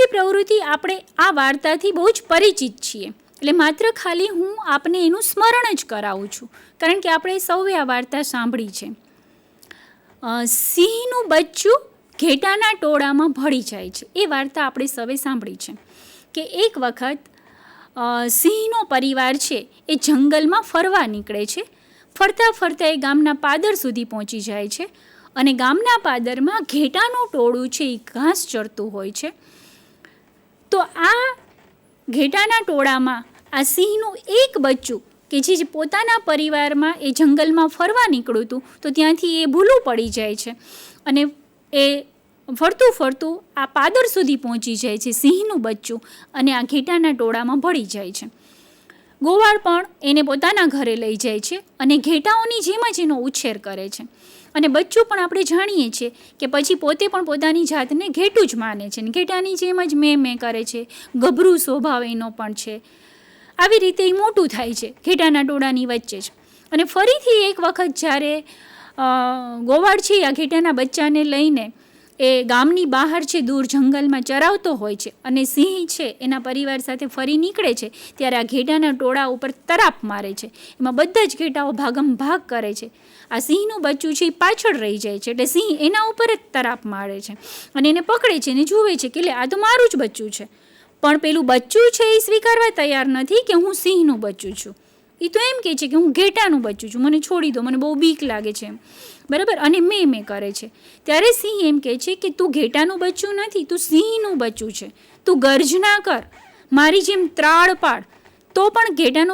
પ્રવૃત્તિ, આપણે આ વાર્તાથી બહુ જ પરિચિત છીએ, એટલે માત્ર ખાલી હું આપને એનું સ્મરણ જ કરાવું છું, કારણ કે આપણે સૌએ આ વાર્તા સાંભળી છે. સિંહનું બચ્ચું ઘેટાના ટોળામાં ભળી જાય છે, એ વાર્તા આપણે સૌએ સાંભળી છે. કે એક વખત સિંહનો પરિવાર છે એ જંગલમાં ફરવા નીકળે છે. ફરતા એ ગામના પાદર સુધી પહોંચી જાય છે અને ગામના પાદરમાં ઘેટાનું ટોળું છે એ ઘાસ ચરતું હોય છે. તો આ ઘેટાના ટોળામાં આ સિંહનું એક બચ્ચું કે જે પોતાના પરિવારમાં એ જંગલમાં ફરવા નીકળ્યું હતું, તો ત્યાંથી એ ભૂલું પડી જાય છે અને એ ફરતું આ પાદર સુધી પહોંચી જાય છે, સિંહનું બચ્ચું, અને આ ઘેટાના ટોળામાં ભળી જાય છે. ગોવાળ પણ એને પોતાના ઘરે લઈ જાય છે અને ઘેટાઓની જેમ જ એનો ઉછેર કરે છે. અને બચ્ચું પણ આપણે જાણીએ છીએ કે પછી પોતે પણ પોતાની જાતને ઘેટું જ માને છે ને ઘેટાની જેમ જ મેં કરે છે, ગભરું સ્વભાવ એનો પણ છે. આવી રીતે એ મોટું થાય છે ઘેટાના ટોળાની વચ્ચે જ. અને ફરીથી એક વખત જ્યારે ગોવાળ છે આ ઘેટાના બચ્ચાને લઈને એ ગામની બહાર છે, દૂર જંગલમાં ચરાવતો હોય છે અને સિંહ છે એના પરિવાર સાથે ફરી નીકળે છે, ત્યારે આ ઘેટાના ટોળા ઉપર તરાપ મારે છે. એમાં બધા જ ઘેટાઓ ભાગ કરે છે. આ સિંહનું બચ્ચું છે એ પાછળ રહી જાય છે, એટલે સિંહ એના ઉપર જ તરાપ મારે છે અને એને પકડે છે અને જુએ છે કે આ તો મારું જ બચ્ચું છે. પણ પેલું બચ્ચું છે એ સ્વીકારવા તૈયાર નથી કે હું સિંહનું બચ્ચું છું. એ તો એમ કહે છે કે હું ઘેટાનું બચ્ચું છું, મને છોડી દો, મને બહુ બીક લાગે છે એમ. બરાબર. અને મેં કરે છે. ત્યારે સિંહ એમ કહે છે કે તું ઘેટાનું બચ્ચું નથી, તું સિંહનું બચ્ચું છે, તું ગર્જના કર, મારી જેમ ત્રાળ પાડ. તો પણ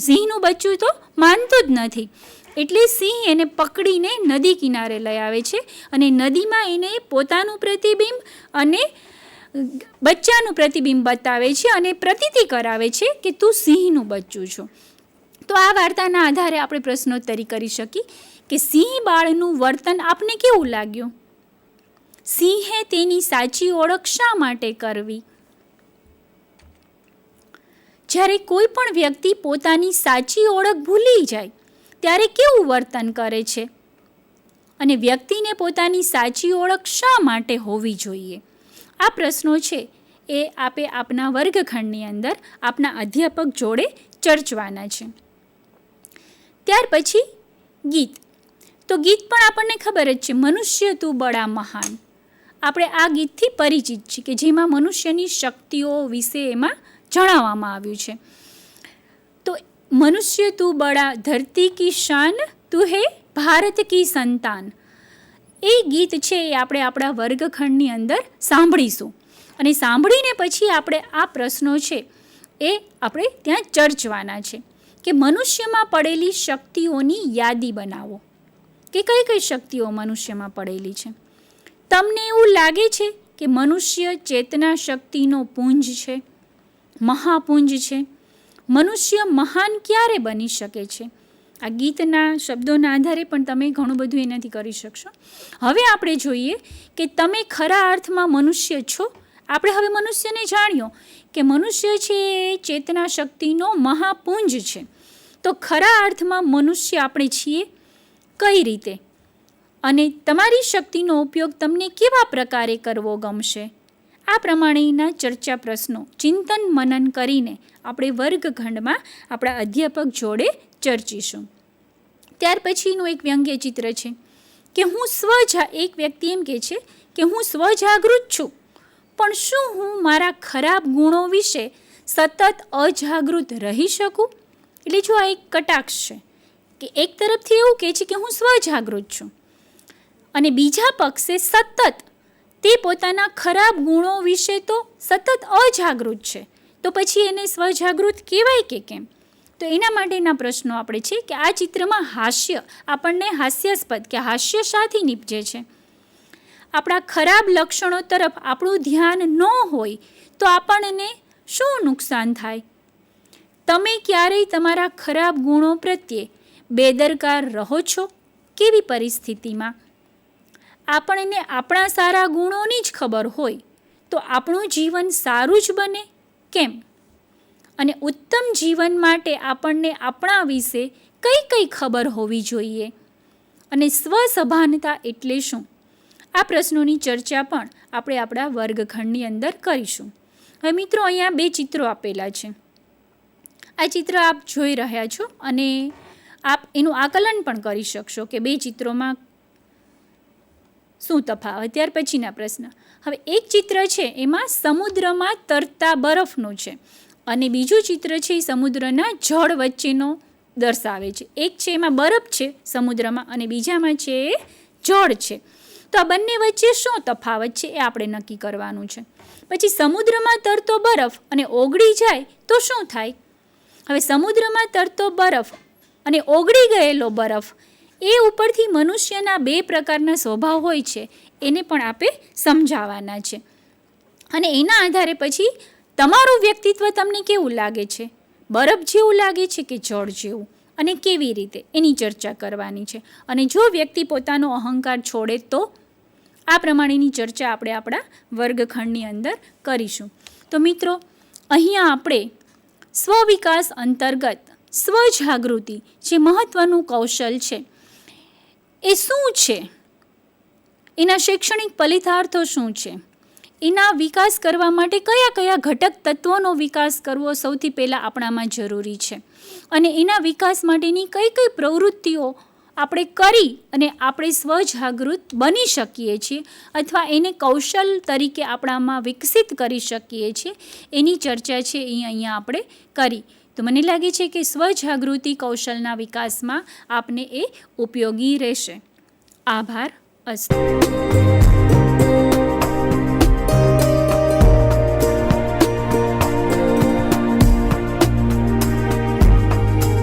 સિંહનું બચ્ચું તો માનતું જ નથી. એટલે સિંહ એને પકડીને નદી કિનારે લઈ આવે છે અને નદીમાં એને પોતાનું પ્રતિબિંબ અને બચ્ચાનું પ્રતિબિંબ બતાવે છે અને પ્રતીતિ કરાવે છે કે તું સિંહનું બચ્ચું છો. તો આ વાર્તાના આધારે આપણે પ્રશ્નોત્તરી કરી શકીએ કે સિંહ બાળનું વર્તન આપને કેવું લાગ્યું? સિંહે તેની સાચી ઓળખ શા માટે કરવી? જ્યારે કોઈ પણ વ્યક્તિ પોતાની સાચી ઓળખ ભૂલી જાય ત્યારે કેવું વર્તન કરે છે? અને વ્યક્તિને પોતાની સાચી ઓળખ શા માટે હોવી જોઈએ? આ પ્રશ્નો છે એ આપે આપના વર્ગખંડની અંદર આપના અધ્યાપક જોડે ચર્ચવાના છે. ત્યાર પછી ગીત. તો ગીત પણ આપણને ખબર જ છે, મનુષ્ય તું બડા મહાન. આપણે આ ગીતથી પરિચિત છીએ કે જેમાં મનુષ્યની શક્તિઓ વિશે એમાં જણાવવામાં આવ્યું છે. તો મનુષ્ય તું બડા, ધરતી કી શાન, તું હે ભારત કી સંતાન. એ ગીત છે એ આપણે આપણા વર્ગખંડની અંદર સાંભળીશું અને સાંભળીને પછી આપણે આ પ્રશ્નો છે એ આપણે ત્યાં ચર્ચવાના છે કે મનુષ્યમાં પડેલી શક્તિઓની યાદી બનાવો કે કઈ કઈ શક્તિઓ મનુષ્યમાં પડેલી છે. તમને એવું લાગે છે કે મનુષ્ય ચેતના શક્તિનો પુંજ છે, મહાપુંજ છે? મનુષ્ય મહાન ક્યારે બની શકે છે? આ ગીતના શબ્દોના આધારે પણ તમે ઘણું બધું એનાથી કરી શકશો. હવે આપણે જોઈએ કે તમે ખરા અર્થમાં મનુષ્ય છો. આપણે હવે મનુષ્યને જાણ્યો કે મનુષ્ય છે એ ચેતના શક્તિનો મહાપુંજ છે. તો ખરા અર્થમાં મનુષ્ય આપણે છીએ કઈ રીતે? અને તમારી શક્તિનો ઉપયોગ તમને કેવા પ્રકારે કરવો ગમશે? આ પ્રમાણેના ચર્ચા પ્રશ્નો ચિંતન મનન કરીને આપણે વર્ગખંડમાં આપણા અધ્યાપક જોડે ચર્ચીશું. ત્યાર પછીનું એક વ્યંગ્ય ચિત્ર છે કે એક વ્યક્તિ એમ કહે છે કે હું સ્વજાગૃત છું, પણ શું હું મારા ખરાબ ગુણો વિશે સતત અજાગૃત રહી શકું? એટલે જો આ એક કટાક્ષ છે કે એક તરફથી એવું કહે છે કે હું સ્વજાગૃત છું અને બીજા પક્ષે સતત તે પોતાના ખરાબ ગુણો વિશે તો સતત અજાગૃત છે, તો પછી એને સ્વજાગૃત કહેવાય કે કેમ? તો એના માટેના પ્રશ્નો આપણે છે કે આ ચિત્રમાં હાસ્ય આપણને હાસ્યાસ્પદ કે હાસ્ય શાથી નીપજે છે? આપણા ખરાબ લક્ષણો તરફ આપણું ધ્યાન ન હોય તો આપણને શું નુકસાન થાય? તમે ક્યારેય તમારા ખરાબ ગુણો પ્રત્યે બેદરકાર રહો છો? કેવી પરિસ્થિતિમાં? આપણને આપણા સારા ગુણોની જ ખબર હોય તો આપણું જીવન સારું જ બને કેમ? અને ઉત્તમ જીવન માટે આપણને આપણા વિશે કઈ કઈ ખબર હોવી જોઈએ? અને સ્વસભાનતા એટલે શું? આ પ્રશ્નોની ચર્ચા પણ આપણે આપણા વર્ગખંડની અંદર કરીશું. હવે મિત્રો, અહીંયા 2 ચિત્રો આપેલા છે. આ ચિત્ર આપ જોઈ રહ્યા છો અને આપ એનું આકલન પણ કરી શકશો કે 2 ચિત્રોમાં શું તફાવત. ત્યાર પછીના પ્રશ્ન. હવે એક ચિત્ર છે એમાં સમુદ્રમાં તરતા બરફનું છે અને બીજું ચિત્ર છે એ સમુદ્રના જળ વચ્ચેનો દર્શાવે છે. એક છે એમાં બરફ છે સમુદ્રમાં અને બીજામાં છે એ જળ છે. તો આ બંને વચ્ચે શું તફાવત છે એ આપણે નક્કી કરવાનું છે. પછી સમુદ્રમાં તરતો બરફ અને ઓગળી જાય તો શું થાય? હવે સમુદ્રમાં તરતો બરફ અને ઓગળી ગયેલો બરફ એ ઉપરથી મનુષ્યના 2 પ્રકારના સ્વભાવ હોય છે એને પણ આપણે સમજાવવાના છે અને એના આધારે પછી તમારું વ્યક્તિત્વ તમને કેવું લાગે છે? બરફ જેવું લાગે છે કે જળ જેવું? અને કેવી રીતે એની ચર્ચા કરવાની છે. અને જો વ્યક્તિ પોતાનો અહંકાર છોડે તો આ પ્રમાણેની ચર્ચા આપણે આપણા વર્ગખંડની અંદર કરીશું. તો મિત્રો, અહીંયા આપણે સ્વવિકાસ અંતર્ગત સ્વજાગૃતિ જે મહત્ત્વનું કૌશલ છે એ શું છે? એના શૈક્ષણિક ફલિતાર્થો શું છે? એના વિકાસ કરવા માટે કયા કયા ઘટક તત્વોનો વિકાસ કરવો સૌથી પહેલાં આપણામાં જરૂરી છે? અને એના વિકાસ માટેની કઈ કઈ પ્રવૃત્તિઓ આપણે કરી અને આપણે સ્વજાગૃત બની શકીએ છીએ અથવા એને કૌશલ તરીકે આપણામાં વિકસિત કરી શકીએ છીએ, એની ચર્ચા છે એ અહીંયા આપણે કરી. તો મને લાગે છે કે સ્વજાગૃતિ કૌશલના વિકાસમાં આપને એ ઉપયોગી રહેશે. આભાર. અસ્તુ.